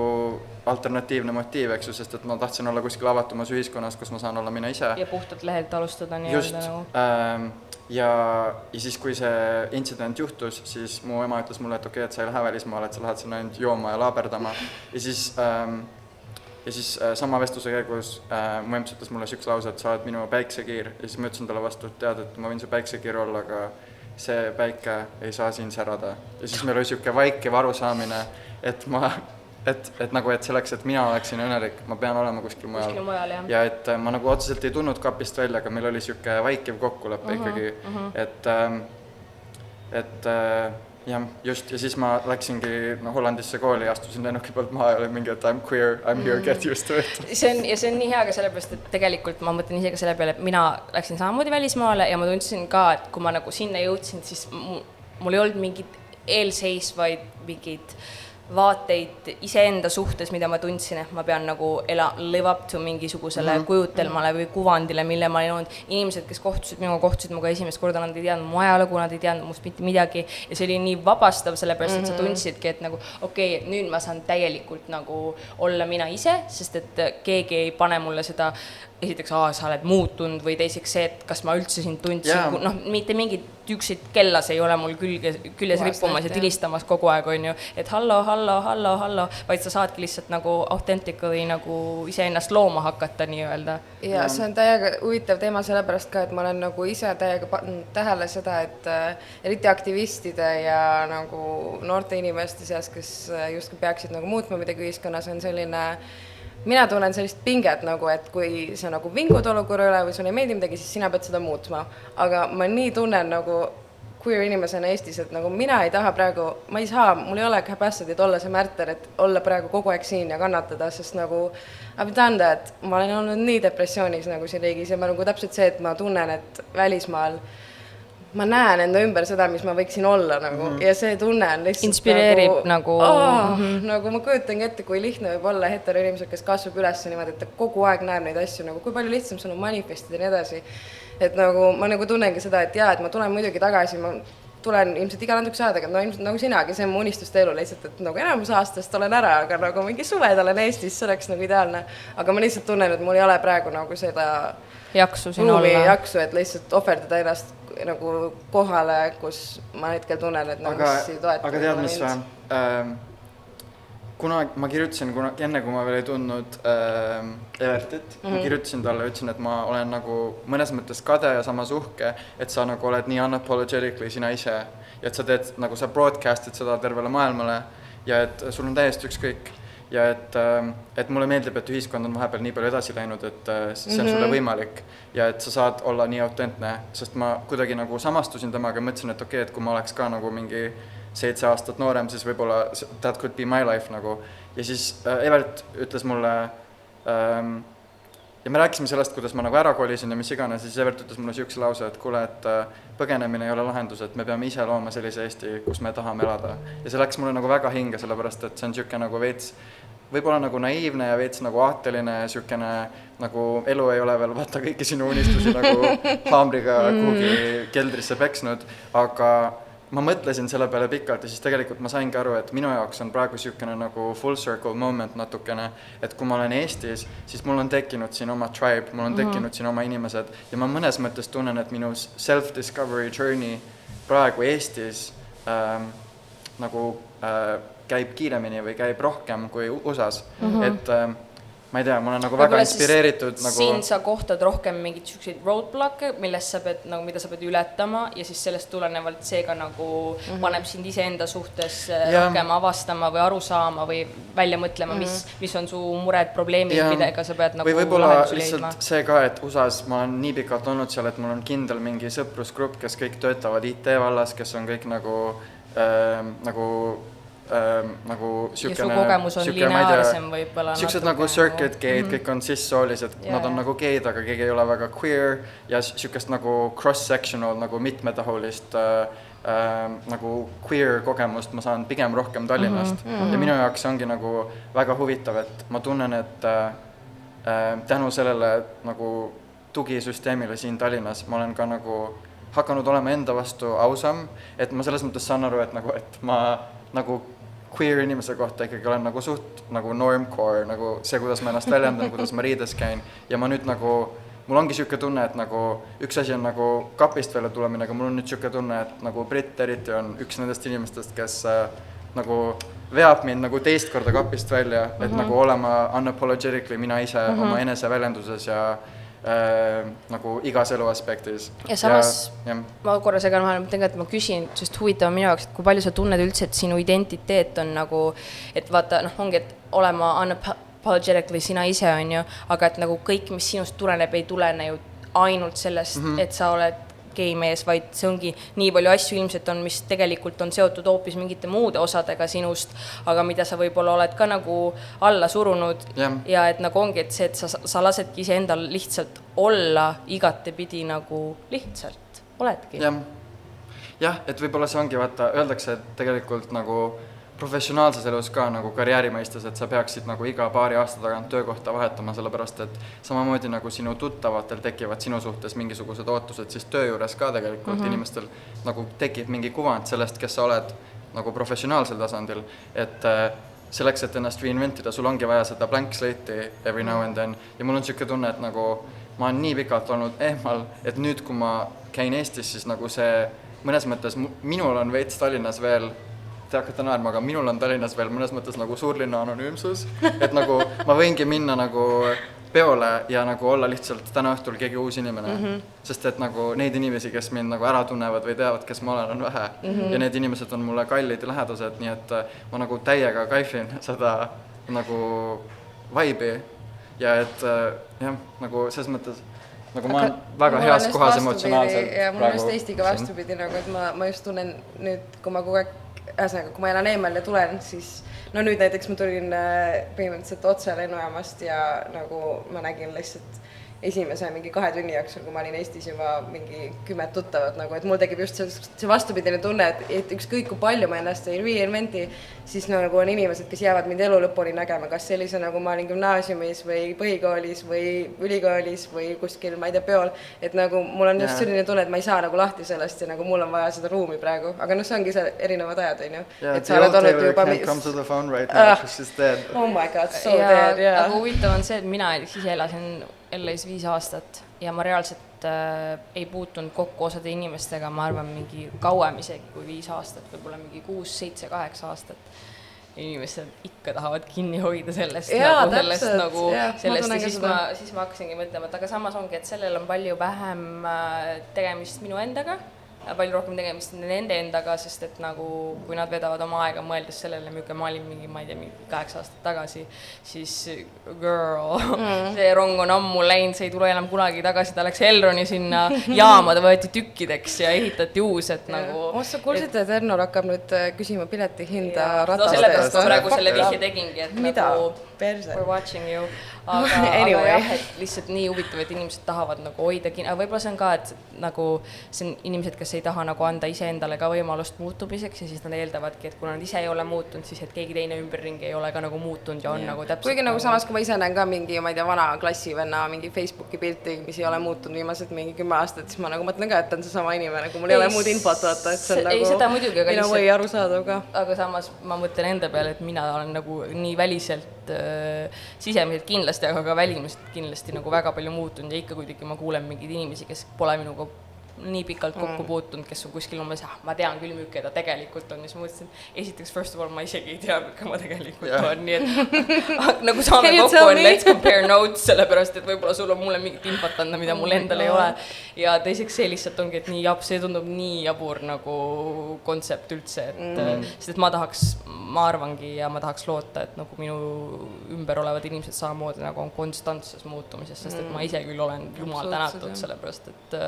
alternatiivne motiiv, eks ju, sest et ma tahtsin olla kuskil avatumas ühiskonnas, kus ma saan olla mina ise. Ja puhtalt lehelt alustada nii-öelda nagu. Ja siis, kui see intsident juhtus, siis mu ema ütles mulle, et okei, et sa ei lähe välismaale, et sa lähed sinna ainult jooma ja laaberdama. Ja siis sama vestluse käigus mu emps ütles mulle siukse lause, et sa oled minu päiksekiir. Ja siis ma ütlesin talle vastu, et tead, et ma võin su päiksekiir olla, aga see päike ei saa siin särada. Ja siis meil oli siuke vaikiv arusaamine, et selleks, et mina oleksin õnnelik, ma pean olema kuskil mujal. Ja et ma nagu otseselt ei tulnud kapist välja, aga meil oli siuke vaikiv kokkulepe ikkagi, et jah, just, ja siis ma läksingi Hollandisse kooli, astusin lennuki pealt maha ja oli mingi, et I'm queer, I'm here, get used to it. See on nii hea ka sellepärast, et tegelikult ma mõtlen ise ka selle peale, et mina läksin samamoodi välismaale ja ma tundsin ka, et kui ma nagu sinna jõudsin, siis mul ei olnud mingid eelseisvaid mingid vaateid iseenda suhtes, mida ma tundsin, et ma pean nagu live up to mingisugusele kujutelmale või kuvandile, mille ma ei olnud. Inimesed, kes kohtusid minuga esimest korda, nad ei teadnud mu ajalugu, nad ei teadnud must mitte midagi ja see oli nii vabastav, sellepärast, et sa tundsidki, et nagu okei, nüüd ma saan täielikult nagu olla mina ise, sest et keegi ei pane mulle seda esiteks, sa oled muutunud või teiseks see, et kas ma üldse sind tundsin, mitte mingid üksid kellas ei ole mul küljes rippumas ja tilistamas kogu aeg, on ju, et hallo, vaid sa saadki lihtsalt nagu authentically nagu iseennast looma hakata nii-öelda. Ja see on täiega huvitav teema sellepärast ka, et ma olen nagu ise täiega pannud tähele seda, et eriti aktivistide ja nagu noorte inimeste seas, kes justkui peaksid nagu muutma midagi ühiskonnas, on selline mina tunnen sellist pinget nagu, et kui sa nagu vingud olukorra üle või sulle ei meeldi midagi, siis sina pead seda muutma. Aga ma nii tunnen nagu queer inimesena Eestis, et nagu mina ei taha praegu, ma ei saa, mul ei ole capacity't olla see märter, et olla praegu kogu aeg siin ja kannatada, sest nagu I've done that, ma olen olnud nii depressioonis nagu siin riigis ja ma nagu täpselt see, et ma tunnen, et välismaal ma näen enda ümber seda, mis ma võiksin olla nagu, ja see tunne on lihtsalt inspireerib nagu nagu ma kujutangi ette, kui lihtne võib olla heteroinimesel, kes kasvab üles niimoodi, et ta kogu aeg näeb neid asju, nagu kui palju lihtsam sul on manifestida ja nii edasi. Et nagu ma nagu tunnengi seda, et jaa, et ma tulen muidugi tagasi, ma tulen ilmselt iga natukese ajaga, no ilmselt nagu sinagi, see on mu unistuste elu lihtsalt, et nagu enamus aastast olen ära, aga nagu mingi suved olen Eestis, see oleks nagu ideaalne. Aga ma lihtsalt tunnen, et mul ei ole praegu nagu seda jaksu siin olla. Jaksu, et lihtsalt ohverdada ennast nagu kohale, kus ma hetkel tunnen, et nagu siis ei toeta. Aga tead, mis ma kirjutasin, enne kui ma veel ei tundnud Evertit, ma kirjutasin talle, ütlesin, et ma olen nagu mõnes mõttes kade ja samas uhke, et sa nagu oled nii unapologetically sina ise ja et sa teed, nagu sa broadcastid seda tervele maailmale ja et sul on täiesti ükskõik ja et mulle meeldib, et ühiskond on vahepeal nii palju edasi läinud, et see on sulle võimalik ja et sa saad olla nii autentne, sest ma kuidagi nagu samastusin temaga ja mõtlesin, et okei, et kui ma oleks ka nagu mingi 7 aastat noorem, siis võib-olla that could be my life nagu. Ja siis Evert ütles mulle, ja me rääkisime sellest, kuidas ma nagu ära kolisin ja mis iganes, siis Evert ütles mulle siukse lause, et kuule, et põgenemine ei ole lahendus, et me peame ise looma sellise Eesti, kus me tahame elada. Ja see läks mulle nagu väga hinge, sellepärast, et see on siuke nagu veits, võib-olla nagu naiivne ja veits nagu aateline, siukene nagu elu ei ole veel vaata kõiki sinu unistusi nagu haamriga kuhugi keldrisse peksnud, aga ma mõtlesin selle peale pikalt ja siis tegelikult ma saingi aru, et minu jaoks on praegu siukene nagu full circle moment natukene, et kui ma olen Eestis, siis mul on tekkinud siin oma tribe, mul on tekkinud siin oma inimesed ja ma mõnes mõttes tunnen, et minu self-discovery journey praegu Eestis käib kiiremini või käib rohkem kui USAs, et ma ei tea, ma olen nagu väga inspireeritud nagu siin sa kohtad rohkem mingeid selliseid roadblock'e, millest sa pead nagu, mida sa pead ületama ja siis sellest tulenevalt see ka nagu paneb sind iseenda suhtes rohkem avastama või aru saama või välja mõtlema, mis on su mured, probleemid, millega sa pead nagu või võib-olla lahendusi leidma. lihtsalt see ka, et USA-s ma olen nii pikalt olnud seal, et mul on kindel mingi sõprusgrupp, kes kõik töötavad IT vallas, kes on kõik nagu ja su kogemus on lineaarsem võib-olla siuksed nagu circuit geid, kõik on cis-soolised, nad on nagu geid, aga keegi ei ole väga queer ja siukest nagu cross-sectional nagu mitmetahulist nagu queer kogemust ma saan pigem rohkem Tallinnast ja minu jaoks ongi nagu väga huvitav, et ma tunnen, et tänu sellele nagu tugisüsteemile siin Tallinnas ma olen ka nagu hakanud olema enda vastu ausam, et ma selles mõttes saan aru, et ma nagu queer inimese kohta ikkagi olen nagu suht nagu normcore, nagu see, kuidas ma ennast väljendan, kuidas ma riides käin ja ma nüüd nagu, mul ongi siuke tunne, et nagu üks asi on nagu kapist välja tulemine, aga mul on nüüd siuke tunne, et nagu Brit eriti on üks nendest inimestest, kes nagu veab mind nagu teist korda kapist välja, et nagu olema unapologetically mina ise oma eneseväljenduses ja nagu igas elu aspektis. Ja samas ma korra segan vahel, tegelikult ma küsin, sest huvitav minu jaoks, et kui palju sa tunned üldse, et sinu identiteet on nagu, et vaata, ongi, et olema unapologetically sina ise on ju, aga et nagu kõik, mis sinust tuleneb, ei tulene ju ainult sellest, et sa oled geimees, vaid see ongi nii palju asju ilmselt on, mis tegelikult on seotud hoopis mingite muude osadega sinust, aga mida sa võib-olla oled ka nagu alla surunud ja et nagu ongi, et see, et sa lasedki ise endal lihtsalt olla igatepidi nagu lihtsalt oledki. Jah, et võib-olla see ongi, vaata, öeldakse, et tegelikult nagu professionaalses elus ka nagu karjääri mõistes, et sa peaksid nagu iga paari aasta tagant töökohta vahetama, sellepärast et samamoodi nagu sinu tuttavatel tekivad sinu suhtes mingisugused ootused, siis töö juures ka tegelikult inimestel nagu tekib mingi kuvand sellest, kes sa oled nagu professionaalsel tasandil, et selleks, et ennast reinventida, sul ongi vaja seda blank slate'i every now and then ja mul on siuke tunne, et nagu ma olen nii pikalt olnud eemal, et nüüd, kui ma käin Eestis, siis nagu see mõnes mõttes minul on veits Tallinnas veel te hakkate naerma, aga minul on Tallinnas veel mõnes mõttes nagu suurlinna anonüümsus, et nagu ma võingi minna nagu peole ja nagu olla lihtsalt täna õhtul keegi uus inimene, sest et nagu neid inimesi, kes mind nagu ära tunnevad või teavad, kes ma olen, on vähe ja need inimesed on mulle kallid ja lähedased, nii et ma nagu täiega kaifin seda nagu vibe'i ja et jah, nagu selles mõttes nagu ma olen väga heas kohas emotsionaalselt. Ja mul on just Eestiga vastupidi, nagu, et ma just tunnen nüüd, kui ma kogu aeg kui ma elan eemal ja tulen, siis no nüüd näiteks ma tulin põhimõtteliselt otse lennujaamast ja nagu ma nägin lihtsalt esimese mingi 2 tunni jooksul, kui ma olin Eestis juba mingi 10 tuttavat, nagu, et mul tekib just see vastupidine tunne, et ükskõik kui palju ma ennast ei reinventi, siis nagu on inimesed, kes jäävad mind elu lõpuni nägema, kas sellise nagu ma olin gümnaasiumis või põhikoolis või ülikoolis või kuskil, ma ei tea, peol, et nagu mul on just selline tunne, et ma ei saa nagu lahti sellest ja nagu mul on vaja seda ruumi praegu, aga noh, see ongi see erinevad ajad, on ju. Et sa oled olnud juba... come to the phone right now, she's dead. Oh my god, so dead, yeah. Aga huvitav on see, et mina siis elasin LA-s 5 aastat ja ma reaalselt ei puutunud kokku osade inimestega, ma arvan, mingi kauem isegi kui 5 aastat, võib-olla mingi 6, 7, 8 aastat. Inimesed ikka tahavad kinni hoida sellest, ja, nagu, sellest nagu, sellest ja siis ma hakkasingi mõtlema, et aga samas ongi, et sellel on palju vähem tegemist minu endaga, palju rohkem tegemist nende endaga, sest et nagu, kui nad vedavad oma aega mõeldes sellele, milline ma olin mingi, ma ei tea, mingi 8 aastat tagasi, siis girl, see rong on ammu läinud, see ei tule enam kunagi tagasi, ta läks Elroni sinna jaama, ta võeti tükkideks ja ehitati uus, et nagu... Sa kuulsid, et Ernol hakkab nüüd küsima pileti hinda ratast. No sellepärast ma praegu selle vihje tegingi, et mida? Nagu we're watching you. Aga jah, et lihtsalt nii huvitav, et inimesed tahavad nagu hoida kinni, aga võib-olla see on ka, et nagu see on inimesed, kes ei taha nagu anda iseendale ka võimalust muutumiseks ja siis nad eeldavadki, et kuna nad ise ei ole muutunud, siis et keegi teine ümberringi ei ole ka nagu muutunud ja on nagu täpselt... Kuigi nagu samas, kui ma ise näen ka mingi, ma ei tea, vana klassivenna mingi Facebooki pilti, mis ei ole muutunud viimased mingi 10 aastat, siis ma nagu mõtlen ka, et on see sama inimene, kui mul ei ole muud infot vaata, et see on nagu... Ei, seda muidugi, aga lihtsalt... või arusaadav ka. Aga samas ma mõtlen enda peale, et mina olen nagu nii väliselt sisemiselt kindlasti, aga ka välimust kindlasti nagu väga palju muutunud ja ikka kuidagi ma kuulen mingeid inimesi, kes pole minuga nii pikalt kokku puutunud, kes on kuskil umbes, ma tean küll, milline ta tegelikult on, ja siis ma mõtlesin, esiteks, first of all, ma isegi ei tea, milline ma tegelikult on, nii et nagu saame kokku on, let's compare notes, sellepärast, et võib-olla sul on mulle mingit infot anda, mida mul endal ei ole. Ja teiseks see lihtsalt ongi, et see tundub nii jabur nagu kontsept üldse, sest et ma arvangi ja ma tahaks loota, et nagu minu ümber olevad inimesed samamoodi nagu on konstantses muutumises, sest et ma ise küll olen jumal tänatud, sellepärast, et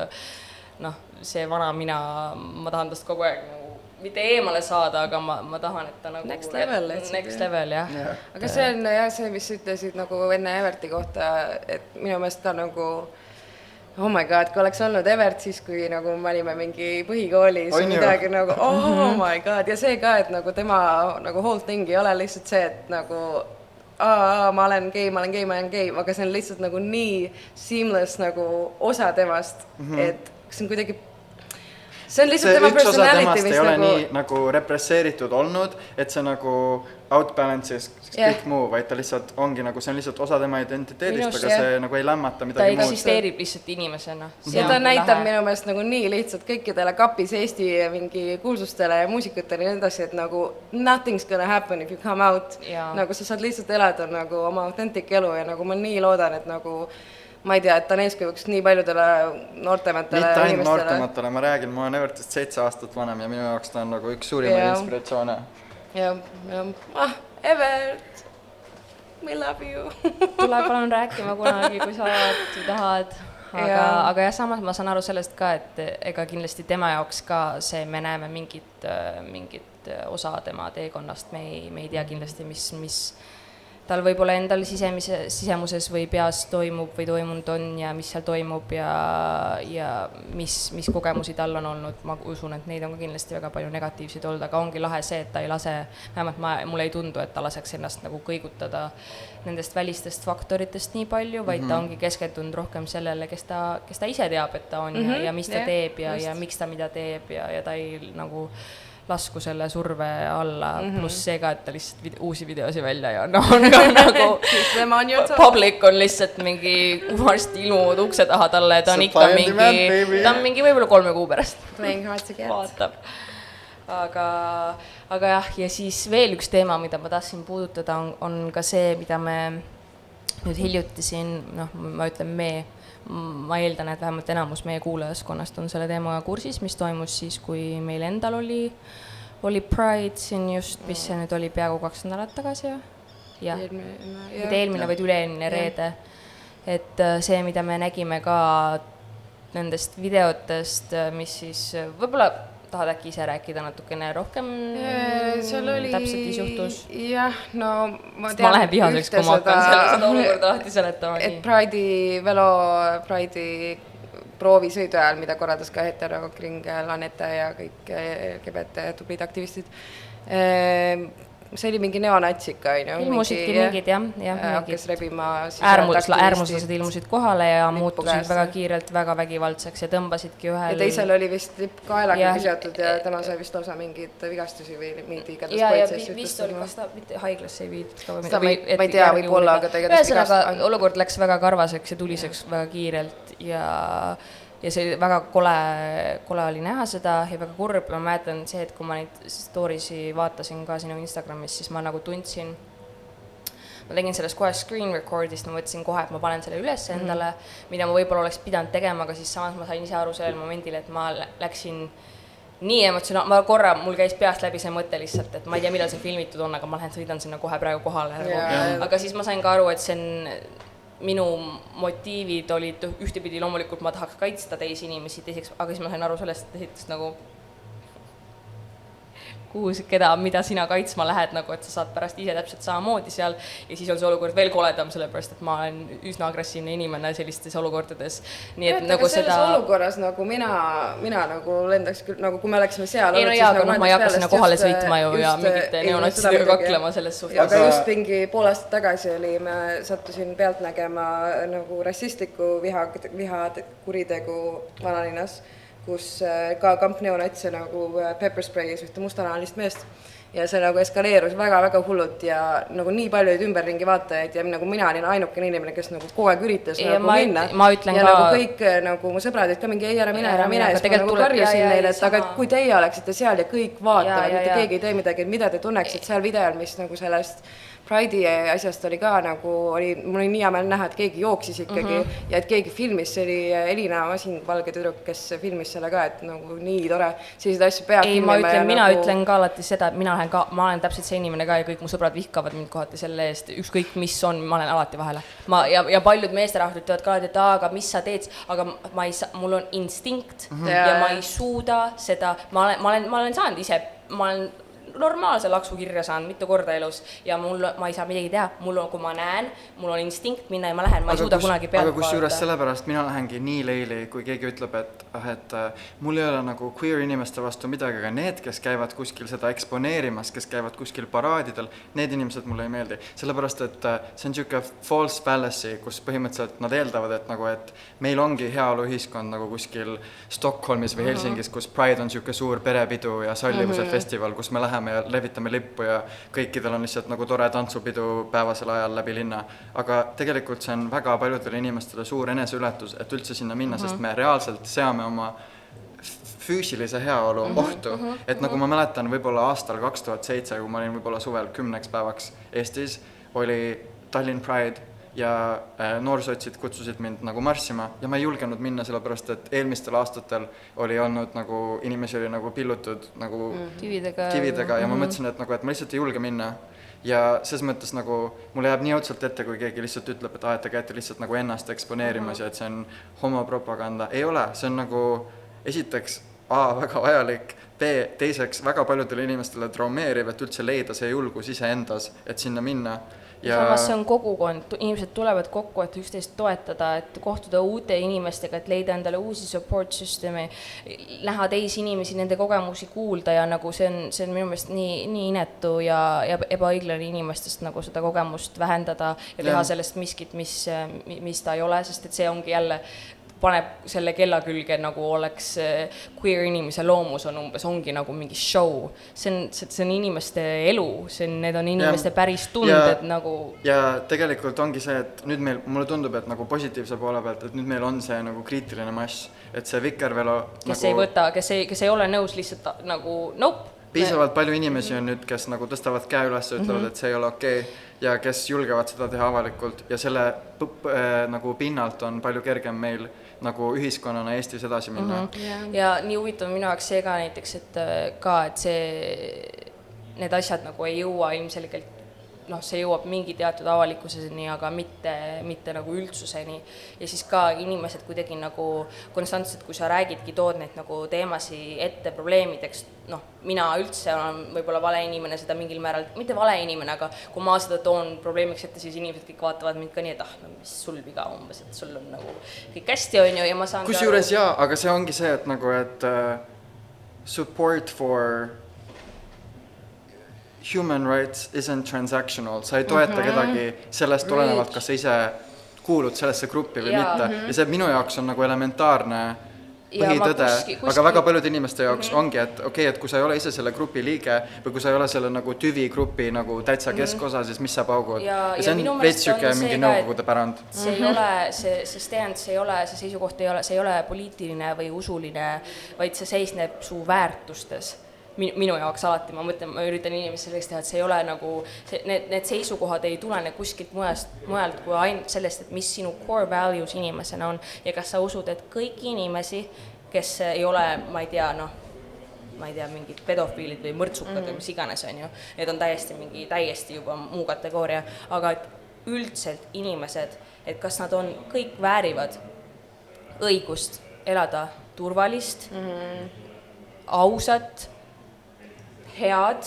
see vana mina, ma tahan tast kogu aeg nagu mitte eemale saada, aga ma tahan, et ta nagu next level, jah. Aga see on jah see, mis ütlesid nagu enne Everti kohta, et minu meelest ka nagu oh my god, kui oleks olnud Evert siis, kui nagu me olime mingi põhikoolis või midagi nagu oh my god, ja see ka, et nagu tema nagu whole thing ei ole lihtsalt see, et nagu ma olen gei, aga see on lihtsalt nagu nii seamless nagu osa temast, et see on kuidagi see on lihtsalt tema personality, mis ei ole nii nagu represseeritud olnud, et see nagu outbalances kõik muu, vaid ta lihtsalt ongi nagu, see on lihtsalt osa tema identiteedist, aga see nagu ei lämmata midagi muud. Ta eksisteerib lihtsalt inimesena. Ja ta näitab minu meelest nagu nii lihtsalt kõikidele kapis Eesti mingi kuulsustele ja muusikutele ja nii edasi, et nagu nothing's gonna happen if you come out. Nagu sa saad lihtsalt elada nagu oma authentic elu ja nagu ma nii loodan, et nagu ma ei tea, et ta on eeskujuks nii paljudele noortematele inimestele. Mitte ainult noortematele, ma räägin, ma olen Evertist 7 aastat vanem ja minu jaoks ta on nagu üks suurimaid inspiratsioone. Evert, we love you. Tule palun rääkima kunagi, kui sa tahad. Aga jah, samas ma saan aru sellest ka, et ega kindlasti tema jaoks ka see, me näeme mingit osa tema teekonnast, me ei tea kindlasti, mis tal võib-olla endal sisemuses või peas toimub või toimunud on ja mis seal toimub ja mis kogemusi tal on olnud. Ma usun, et neid on ka kindlasti väga palju negatiivseid olnud, aga ongi lahe see, et ta ei lase, vähemalt mulle ei tundu, et ta laseks ennast nagu kõigutada nendest välistest faktoritest nii palju, vaid ta ongi keskendunud rohkem sellele, kes ta ise teab, et ta on ja mis ta teeb ja miks ta mida teeb ja ta ei nagu lasku selle surve alla, pluss see ka, et ta lihtsalt uusi videosi välja ja on ka nagu public on lihtsalt mingi varsti ilmuvad ukse taha talle, ta on ikka mingi võib-olla 3 kuu pärast vaatab. Aga jah, ja siis veel üks teema, mida ma tahtsin puudutada, on ka see, mida me nüüd hiljuti siin, ma ütlen ma eeldan, et vähemalt enamus meie kuulajaskonnast on selle teemaga kursis, mis toimus siis, kui meil endal oli Pride siin just, mis see nüüd oli peaaegu 2 nädalat tagasi jah, eelmine või üle-eelmine reede, et see, mida me nägime ka nendest videotest, mis siis võib-olla tahad äkki ise rääkida natukene rohkem täpselt, mis juhtus? Jah, no ma tean... Ma lähen vihaseks, kui ma hakkan seda olukorda lahti seletama. Et Pride'i proovisõidu ajal, mida korraldas ka Heterokring, Laneta ja kõik LGBT tublid aktivistid. See oli mingi neonatsika, ilmusidki mingid, hakkas rebima äärmuslased ilmusid kohale ja muutusid väga kiirelt, väga vägivaldseks ja tõmbasidki ühel... Ja teisel oli vist lipp kaelaga pisatud ja tema sai vist lausa mingid vigastusi või miidi igatahes politseis. Ja vist oli, kas ta mitte haiglasse ei viidud ka või... Ma ei tea, võib-olla, aga ta igatahes vigast... Olukord läks väga karvaseks ja tuliseks väga kiirelt ja see oli väga kole oli näha seda ja väga kurb. Ma mäletan see, et kui ma neid storiesi vaatasin ka sinu Instagramis, siis ma nagu tundsin, ma tegin sellest kohe screen recordist, ma mõtlesin kohe, et ma panen selle üles endale, mida ma võib-olla oleks pidanud tegema, aga siis samas ma sain ise aru sellel momendil, et ma läksin nii emotsionaal, mul käis peast läbi see mõte lihtsalt, et ma ei tea, millal see filmitud on, aga ma lähen sõidan sinna kohe praegu kohale. Aga siis ma sain ka aru, et see on minu motiivid olid ühtepidi loomulikult, ma tahaks kaitsta teisi inimesi, teiseks, aga siis ma sain aru sellest, et esiteks nagu mida sina kaitsma lähed, nagu, et sa saad pärast ise täpselt samamoodi seal ja siis on see olukord veel koledam, sellepärast, et ma olen üsna agressiivne inimene sellistes olukordades. Nii et nagu selles olukorras nagu mina nagu lendaks küll, nagu kui me oleksime seal. Ei no jaa, aga ma ei hakka sinna kohale sõitma ju ja mingite neonatsidega kaklema selles suhtes. Aga just mingi pool aastat tagasi me sattusin pealt nägema nagu rassistlikku vihakuritegu Vanalinnas, kus ka kamp neonatse nagu peppersprayis ühte mustanahalist meest ja see nagu eskaleerus väga-väga hullult ja nagu nii palju olid ümberringi vaatajaid ja nagu mina olin ainukene inimene, kes nagu kogu aeg üritas Ja nagu ma minna. ma ütlen ja ka- nagu kõik nagu mu sõbrad olid ka mingi ei, ära mine, Ära mine, aga ja siis ma tegelikult nagu tuleb- karjusin ja neile, et aga sama. kui teie oleksite seal ja kõik vaatavad, Ja, mitte ja. keegi ei tee midagi, et mida te tunneksite seal videol, mis nagu sellest Pride'i asjast oli ka nagu, mul oli nii hea meel näha, et keegi jooksis ikkagi ja et keegi filmis, see oli Elina Masing, valge tüdruk, kes filmis selle ka, et nagu nii tore, selliseid asju peab ei, ma ütlen, mina nagu... ütlen ka alati seda, et ma olen täpselt see inimene ka ja kõik mu sõbrad vihkavad mind kohati selle eest, ükskõik mis on, ma olen alati vahele. Ja paljud meesterahvad ütlevad ka alati, et aga mis sa teed, aga ma ei saa, mul on instinkt ja ma ei suuda seda, ma olen saanud ise, ma olen normaalse laksu kirja saan mitu korda elus ja ma ei saa midagi teha, kui ma näen, mul on instinkt minna ja ma lähen, ma ei suuda kunagi pealt aga kusjuures sellepärast mina lähengi nii leili, kui keegi ütleb, et mul ei ole nagu queer inimeste vastu midagi, aga need, kes käivad kuskil seda eksponeerimas, kes käivad kuskil paraadidel, need inimesed mulle ei meeldi. Sellepärast, et see on siuke false fallacy, kus põhimõtteliselt nad eeldavad, et nagu, et meil ongi heaolu ühiskond nagu kuskil Stockholmis või Helsingis, kus Pride on siuke suur perepidu ja sallivuse festival, kus me läheme ja levitame lippu ja kõikidel on lihtsalt nagu tore tantsupidu päevasel ajal läbi linna. Aga tegelikult see on väga paljudele inimestele suur eneseületus, et üldse sinna minna, sest me reaalselt seame oma füüsilise heaolu ohtu. Et nagu ma mäletan, võib-olla aastal 2007, kui ma olin võib-olla suvel 10 päevaks Eestis, oli Tallinn Pride ja noorsotsid kutsusid mind nagu marssima ja ma ei julgenud minna, sellepärast et eelmistel aastatel oli olnud nagu, inimesi oli nagu pillutud nagu kividega ja ma mõtlesin, et ma lihtsalt ei julge minna. Ja ses mõttes nagu, mulle jääb nii otselt ette, kui keegi lihtsalt ütleb, et te käite lihtsalt nagu ennast eksponeerimas ja et see on homopropaganda. Ei ole, see on nagu esiteks väga vajalik, teiseks väga paljudele inimestele traumeeriv, et üldse leida see julgus iseendas, et sinna minna. Ja samas see on kogukond, inimesed tulevad kokku, et üksteist toetada, et kohtuda uute inimestega, et leida endale uusi support süsteemi, näha teisi inimesi, nende kogemusi kuulda ja nagu see on minu meelest nii inetu ja ebaõiglane inimestest nagu seda kogemust vähendada ja teha sellest miskit, mis ta ei ole, sest et see ongi jälle paneb selle kella külge, nagu oleks queer inimese loomus ongi nagu mingi show. See on inimeste elu, need on inimeste päris tunded nagu... Ja tegelikult ongi see, et nüüd mulle tundub, et nagu positiivse poole pealt, et nüüd meil on see nagu kriitiline mass, et see vikervelo... Kes ei võta, kes ei ole nõus lihtsalt nagu nope. Piisavalt palju inimesi on nüüd, kes nagu tõstavad käe üles ja ütlevad, et see ei ole okei ja kes julgevad seda teha avalikult ja selle nagu pinnalt on palju kergem meil nagu ühiskonnana Eestis edasi minna. Ja nii huvitav minu jaoks see ka näiteks, et need asjad nagu ei jõua ilmselgelt, see jõuab mingi teatud avalikkuseni, aga mitte nagu üldsuseni. Ja siis ka inimesed kuidagi nagu konstantselt, kui sa räägidki, tood neid nagu teemasi ette probleemideks, mina üldse olen võib-olla vale inimene seda mingil määral, mitte vale inimene, aga kui ma seda toon probleemiks ette, siis inimesed kõik vaatavad mind ka nii, et mis sul viga umbes, et sul on nagu kõik hästi on ju ja ma saan kusjuures jaa, aga see ongi see, et nagu, et support for human rights isn't transactional, sa ei toeta kedagi sellest tulenevalt, kas sa ise kuulud sellesse gruppi või mitte. Ja see minu jaoks on nagu elementaarne põhitõde, aga väga paljude inimeste jaoks ongi, et okei, et kui sa ei ole ise selle grupi liige või kui sa ei ole selle nagu tüvigrupi nagu täitsa keskosa, siis mis sa paugud. Ja see on veits süke mingi nõukogude pärand. See ei ole, see stand, see seisukoht ei ole poliitiline või usuline, vaid see seisneb su väärtustes. Minu jaoks alati, ma üritan inimesi selleks teha, et see ei ole nagu, need seisukohad ei tulene kuskilt mujalt kui ainult sellest, et mis sinu core values inimesena on ja kas sa usud, et kõik inimesi, kes ei ole, ma ei tea, mingid pedofiilid või mõrtsukad või mis iganes on ju, need on täiesti juba muu kategooria, aga et üldselt inimesed, et kas nad on, kõik väärivad õigust elada turvalist, ausat, head,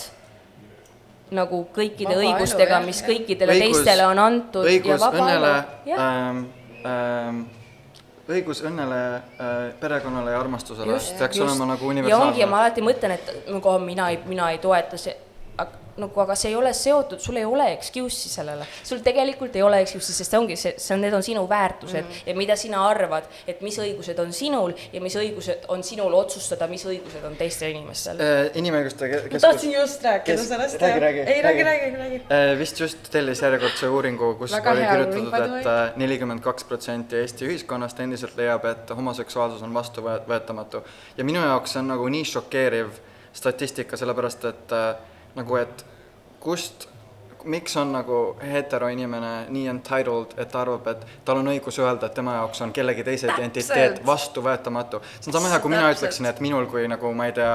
nagu kõikide õigustega, mis kõikidele teistele on antud. Õigus õnnele, perekonnale ja armastusele. Peaks olema nagu universaalne. Ja ongi, ja ma alati mõtlen, et mina ei toeta see, nagu, aga see ei ole seotud, sul ei ole excuse'i sellele, sul tegelikult ei ole excuse'i, sest need on sinu väärtused ja mida sina arvad, et mis õigused on sinul ja mis õigused on sinul otsustada, mis õigused on teistel inimestel. Inimõiguste keskus... Tahtsin just rääkida sellest. Räägi. Vist just tellis järjekordse uuringu, kus oli kirjutatud, et 42% Eesti ühiskonnast endiselt leiab, et homoseksuaalsus on vastuvõetamatu. Ja minu jaoks on nagu nii šokeeriv statistika, sellepärast, et nagu, et miks on nagu heteroinimene nii entitled, et ta arvab, et tal on õigus öelda, et tema jaoks on kellegi teise identiteet vastuvõetamatu. See on sama hea, kui mina ütleksin, et minul kui nagu, ma ei tea,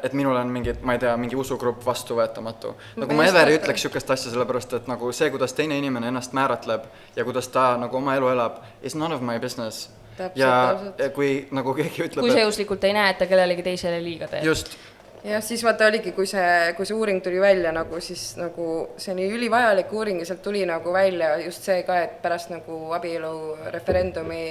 et minul on mingi usugrupp vastuvõetamatu. Nagu ma ever ei ütleks sükest asja, sellepärast, et nagu see, kuidas teine inimene ennast määratleb ja kuidas ta nagu oma elu elab, is none of my business. Ja kui nagu keegi ütleb, kui see juslikult ei näe, et ta kellelegi teisele liiga teeb. Just. Ja siis vaata oligi, kui see uuring tuli välja, nagu siis nagu see oli ülivajalik uuring ja sealt tuli nagu välja just see ka, et pärast nagu abielu referendumi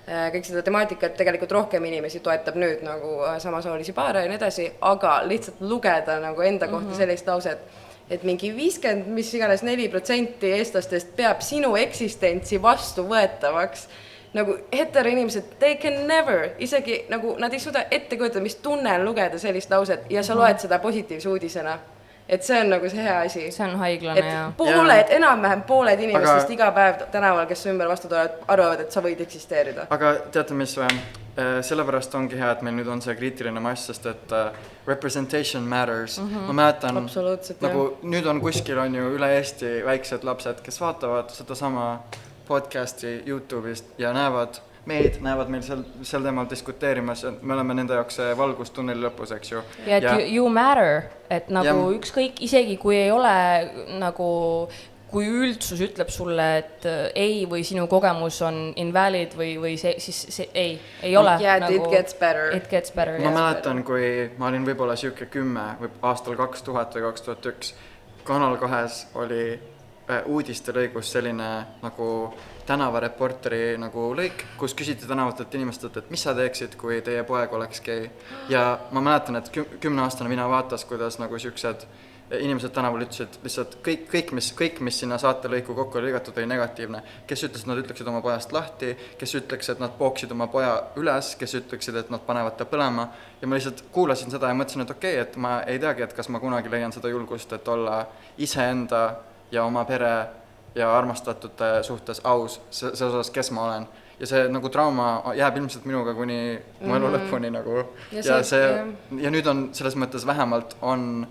kõik seda temaatikat tegelikult rohkem inimesi toetab nüüd nagu samasoolisi paare ja nii edasi, aga lihtsalt lugeda nagu enda kohta sellist lauset, et mingi 50, mis iganes 4% eestlastest peab sinu eksistentsi vastuvõetavaks. Nagu hetero inimesed, they can never, isegi nagu nad ei suuda ette kujutada, mis tunne on lugeda sellist lauset ja sa loed seda positiivse uudisena. Et see on nagu see hea asi. See on haiglane, et enam-vähem pooled inimestest iga päev tänaval, kes ümber vastu tulevad, arvavad, et sa võid eksisteerida. Aga teate, mis või? Sellepärast ongi hea, et meil nüüd on see kriitiline mass, sest et representation matters. Ma mäletan, nagu nüüd on kuskil on ju üle Eesti väiksed lapsed, kes vaatavad seda sama podcasti YouTube'ist ja näevad meil sel teemal diskuteerimas, et me oleme nende jaoks valgustunneli lõpus, eks ju. Ja et you matter, et nagu ükskõik, isegi kui ei ole nagu, kui üldsus ütleb sulle, et ei või sinu kogemus on invalid või see, siis see ei ole. Yeah, nagu, it gets better. It gets better. Ma mäletan, kui ma olin võib-olla siuke 10 või aastal 2000 või 2001, Kanal 2 oli uudiste lõigus selline nagu tänavareporteri nagu lõik, kus küsiti tänavatelt inimestelt, et mis sa teeksid, kui teie poeg oleks gei. Ja ma mäletan, et 10-aastane mina vaatas, kuidas nagu siuksed inimesed tänaval ütlesid lihtsalt kõik, mis sinna saate lõiku kokku oli lõigatud, oli negatiivne. Kes ütles, et nad ütleksid oma pojast lahti, kes ütleks, et nad pooksid oma poja üles, kes ütleksid, et nad panevad ta põlema. Ja ma lihtsalt kuulasin seda ja mõtlesin, et okei, et ma ei teagi, et kas ma kunagi leian seda julgust, et olla iseenda ja oma pere ja armastatute suhtes aus selles osas, kes ma olen. Ja see nagu trauma jääb ilmselt minuga kuni mu elu lõpuni nagu. Ja nüüd on selles mõttes vähemalt on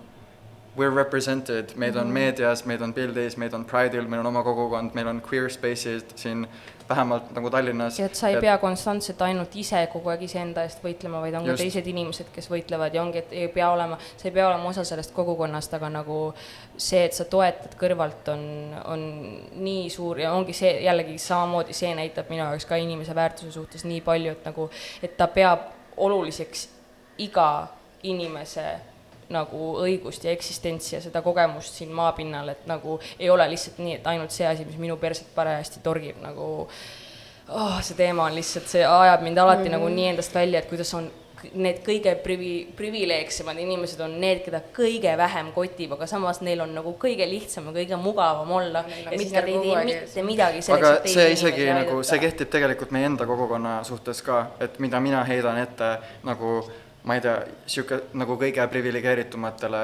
we're represented, meid on meedias, meid on pildis, meid on Pride'il, meil on oma kogukond, meil on queer spaces siin vähemalt nagu Tallinnas. Ja et sa ei pea konstantselt ainult ise kogu aeg iseenda eest võitlema, vaid on ka teised inimesed, kes võitlevad ja ongi, et sa ei pea olema osa sellest kogukonnast, aga nagu see, et sa toetad kõrvalt on nii suur ja ongi see jällegi samamoodi, see näitab minu jaoks ka inimese väärtuse suhtes nii palju, et nagu, et ta peab oluliseks iga inimese nagu õigust ja eksistentsi ja seda kogemust siin maapinnal, et nagu ei ole lihtsalt nii, et ainult see asi, mis minu perset parajasti torgib, nagu see teema on lihtsalt, see ajab mind alati nagu nii endast välja, et kuidas on need kõige privileegsemad inimesed on need, keda kõige vähem kotib, aga samas neil on nagu kõige lihtsam ja kõige mugavam olla ja siis nad ei tee mitte midagi selleks, aga see isegi nagu, see kehtib tegelikult meie enda kogukonna suhtes ka, et mida mina heidan ette nagu ma ei tea, siuke nagu kõige privilegeeritumatele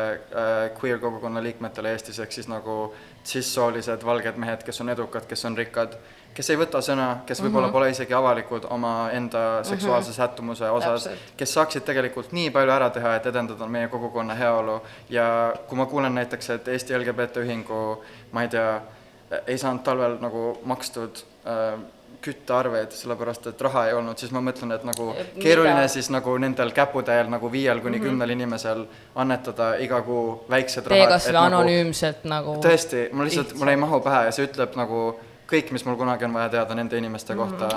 queer kogukonna liikmetele Eestis, ehk siis nagu cis-soolised valged mehed, kes on edukad, kes on rikkad, kes ei võta sõna, kes võib-olla pole isegi avalikud oma enda seksuaalse sättumuse osas, kes saaksid tegelikult nii palju ära teha, et edendada meie kogukonna heaolu. Ja kui ma kuulen näiteks, et Eesti LGBT ühingu, ma ei tea, ei saanud talvel nagu makstud küttearveid, sellepärast, et raha ei olnud, siis ma mõtlen, et nagu keeruline siis nagu nendel käputäiel nagu 5-10 inimesel annetada iga kuu väiksed rahad. Teegas või anonüümselt nagu... Tõesti, mul ei mahu pähe ja see ütleb nagu kõik, mis mul kunagi on vaja teada nende inimeste kohta.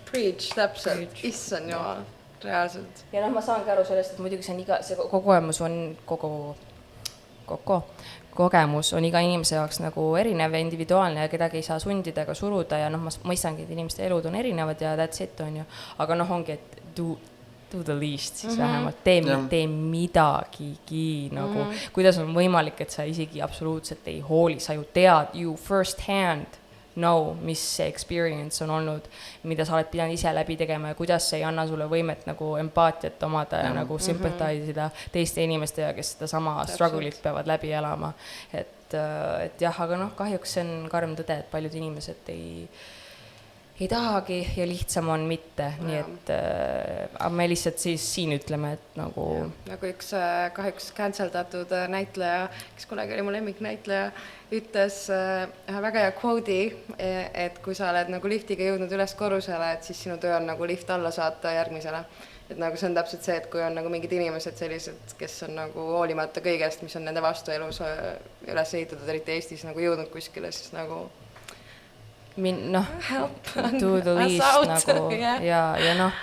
Preach, täpselt, issand jumal, reaalselt. Ja ma saangi aru sellest, et muidugi see kogemus on kogemus on iga inimese jaoks nagu erinev ja individuaalne ja kedagi ei saa sundida ega suruda ja ma mõistangi, et inimeste elud on erinevad ja that's it on ju. Aga ongi, et do the least siis vähemalt, tee midagigi nagu, kuidas on võimalik, et sa isegi absoluutselt ei hooli, sa ju tead, you first hand know, mis see experience on olnud, mida sa oled pidanud ise läbi tegema ja kuidas see ei anna sulle võimet nagu empaatiat omada ja nagu sympathise'ida teiste inimestega, kes seda sama struggle'it peavad läbi elama. Et jah, aga noh, kahjuks see on karm tõde, et paljud inimesed ei tahagi ja lihtsam on mitte, nii et me lihtsalt siis siin ütleme, et nagu... Nagu üks kahjuks canceldatud näitleja, kes kunagi oli mu lemmiknäitleja, ütles ühe väga hea quote'i, et kui sa oled nagu liftiga jõudnud üles korrusele, et siis sinu töö on nagu lift alla saata järgmisele. Et nagu see on täpselt see, et kui on nagu mingid inimesed sellised, kes on nagu hoolimata kõigest, mis on nende vastu elus üles ehitatud, eriti Eestis nagu jõudnud kuskile, siis nagu... noh, do the least nagu ja noh,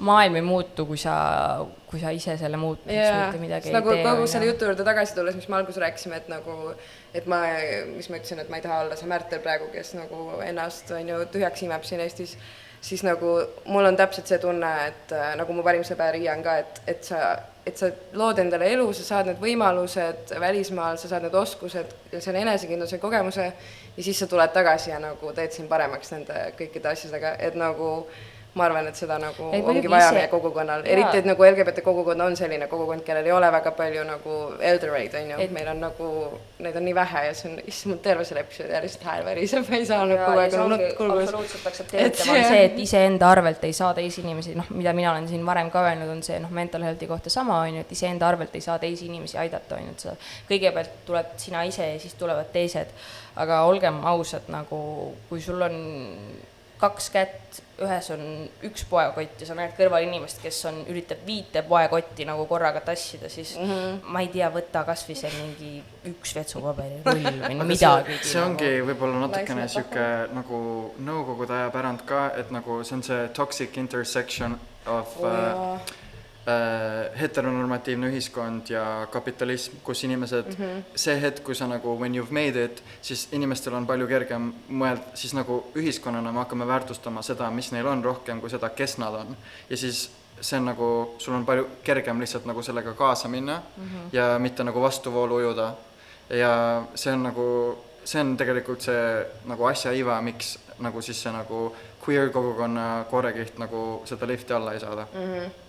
maailm ei muutu, kui sa ise selle muutmiseks mitte midagi ei nagu tee. Kogu selle jutu juurde tagasi tulles, mis me alguses rääkisime, et nagu, et mis ma ütlesin, et ma ei taha olla see Märtel praegu, kes nagu ennast on ju tühjaks imeb siin Eestis, siis nagu mul on täpselt see tunne, et nagu mu parim sõber Ian ka, et sa lood endale elu, sa saad need võimalused välismaal, sa saad need oskused ja selle enesekindluse kogemuse ja siis sa tuled tagasi ja nagu teed siin paremaks nende kõikide asjadega, et nagu ma arvan, et seda nagu ongi vaja meie kogukonnal. Eriti, et nagu LGBT kogukond on selline kogukond, kellel ei ole väga palju nagu eldereid, on ju. Meil on nagu, neid on nii vähe ja see on, mul terve selle episoodi ja lihtsalt hääl väriseb, ei saa nagu kogu aeg on kulgus. Absoluutselt aktsepteeritama on see, et iseenda arvelt ei saa teisi inimesi, noh, mida mina olen siin varem ka öelnud, on see mental health'i kohta sama, on ju, et iseenda arvelt ei saa teisi inimesi aidata, on ju, et sa kõigepealt tuled sina ise ja siis tulevad teised, aga olgem ausad, nagu kui sul on 2 kätt, ühes on 1 poekott ja sa näed kõrval inimest, kes üritab 5 poekotti nagu korraga tassida, siis ma ei tea, võtta kas või see mingi 1 vetsupaberi rull või midagi. See ongi võib-olla natukene siuke nagu nõukogude aja pärand ka, et nagu see on see toxic intersection of heteronormatiivne ühiskond ja kapitalism, kus inimesed, see hetk, kui sa nagu when you've made it, siis inimestel on palju kergem mõelda, siis nagu ühiskonnana me hakkame väärtustama seda, mis neil on rohkem kui seda, kes nad on. Ja siis see on nagu, sul on palju kergem lihtsalt nagu sellega kaasa minna ja mitte nagu vastuvoolu ujuda. Ja see on nagu, see on tegelikult see nagu asja iva, miks nagu siis see nagu queer kogukonna koorekiht nagu seda lifti alla ei saada.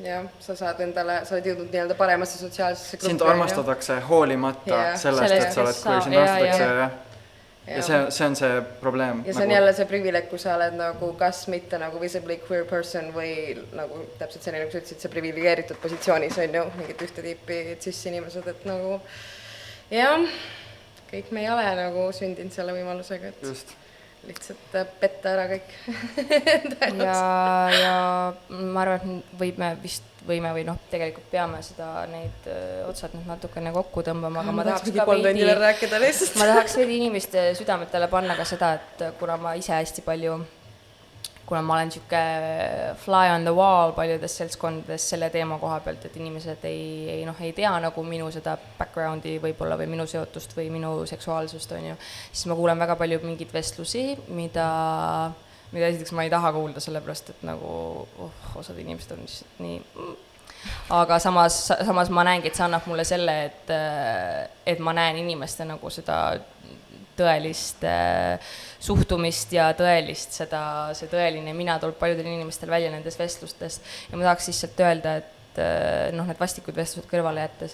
Jah, sa saad endale, sa oled jõudnud nii-öelda paremasse sotsiaalsesse gruppi. Sind armastatakse hoolimata sellest, et sa oled queer, sind armastatakse ja see on see probleem. Ja see on jälle see privileeg, kui sa oled nagu kas mitte nagu visibly queer person või nagu täpselt selline, kui sa ütlesid, see privilegeeritud positsioonis on ju mingit ühte tüüpi cis-inimesed, et nagu jah, kõik me ei ole nagu sündinud selle võimalusega, et just lihtsalt petta ära kõik. ja ma arvan, et võime või noh, tegelikult peame seda neid otsad nüüd natukene kokku tõmbama, aga ma tahaks veidi inimeste südametele panna ka seda, et kuna ma ise hästi palju, kuna ma olen siuke fly on the wall paljudes seltskondades selle teema koha pealt, et inimesed ei tea nagu minu seda backgroundi võib-olla või minu seotust või minu seksuaalsust, on ju, siis ma kuulen väga palju mingeid vestlusi, mida esiteks ma ei taha kuulda, sellepärast, et nagu osad inimesed on lihtsalt nii... Aga samas ma näengi, et see annab mulle selle, et ma näen inimeste nagu seda tõelist suhtumist ja tõelist see tõeline mina tuleb paljudel inimestel välja nendes vestlustes ja ma tahaks lihtsalt öelda, et need vastikud vestlused kõrvale jättes,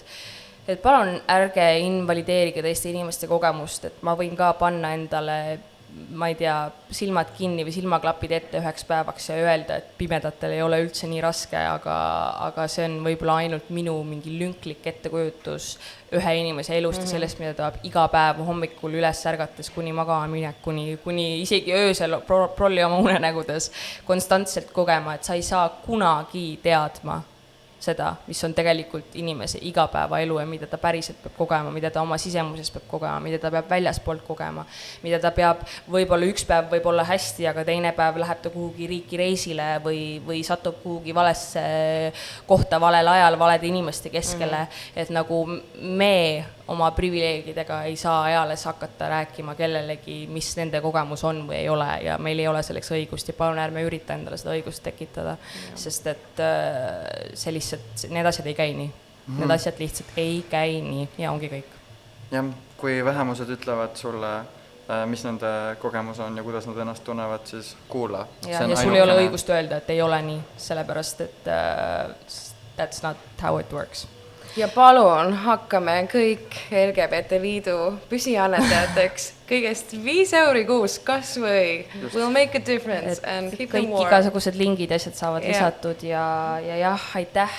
et palun ärge invalideerige teiste inimeste kogemust, et ma võin ka panna endale, ma ei tea, silmad kinni või silmaklapid ette 1 päevaks ja öelda, et pimedatel ei ole üldse nii raske, aga see on võib-olla ainult minu mingi lünklik ettekujutus ühe inimese elust ja sellest, mida ta iga päev hommikul üles ärgates kuni magama minekuni, kuni isegi öösel prolli oma unenägudes konstantselt kogema, et sa ei saa kunagi teadma seda, mis on tegelikult inimese igapäevaelu ja mida ta päriselt peab kogema, mida ta oma sisemuses peab kogema, mida ta peab väljaspoolt kogema, mida ta peab võib-olla 1 päev võib-olla hästi, aga teine päev läheb ta kuhugi riiki reisile või satub kuhugi valesse kohta valel ajal valede inimeste keskele, et nagu me oma privileegidega ei saa eales hakata rääkima kellelegi, mis nende kogemus on või ei ole ja meil ei ole selleks õigust ja palun ärme ürita endale seda õigust tekitada, sest et see lihtsalt, need asjad ei käi nii. Need asjad lihtsalt ei käi nii ja ongi kõik. Jah, kui vähemused ütlevad sulle, mis nende kogemus on ja kuidas nad ennast tunnevad, siis kuula. Ja sul ei ole õigust öelda, et ei ole nii, sellepärast, et that's not how it works. Ja palun hakkame kõik LGBT liidu püsiannetajateks kõigest 5 euri kuus, kas või we'll make a difference and keep them warm. Kõik igasugused lingid asjad saavad lisatud ja jah, aitäh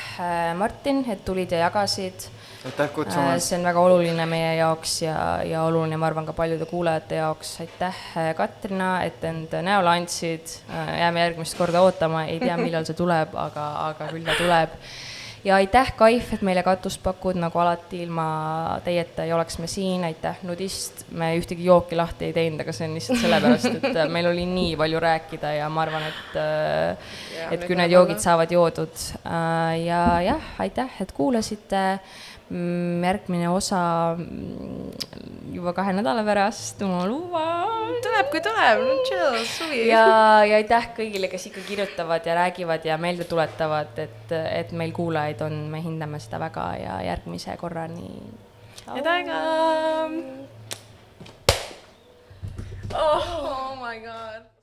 Martin, et tulid ja jagasid. Aitäh kutsumast. See on väga oluline meie jaoks ja oluline, ma arvan, ka paljude kuulajate jaoks. Aitäh Katrina, et end näole andsid. Jääme järgmist korda ootama, ei tea, millal see tuleb, aga küll ta tuleb. Ja aitäh Kaif, et meile katust pakud, nagu alati ilma teieta ei oleks me siin. Aitäh Nudist, me ühtegi jooki lahti ei teinud, aga see on lihtsalt sellepärast, et meil oli nii palju rääkida ja ma arvan, et kui need joogid saavad joodud. Ja jah, aitäh, et kuulasite. Järgmine osa juba 2 nädala pärast, ma luban. Tuleb, kui tuleb, chill, suvi. Ja aitäh kõigile, kes ikka kirjutavad ja räägivad ja meelde tuletavad, et meil kuulajaid on, me hindame seda väga ja järgmise korrani. Edaga! Oh my god.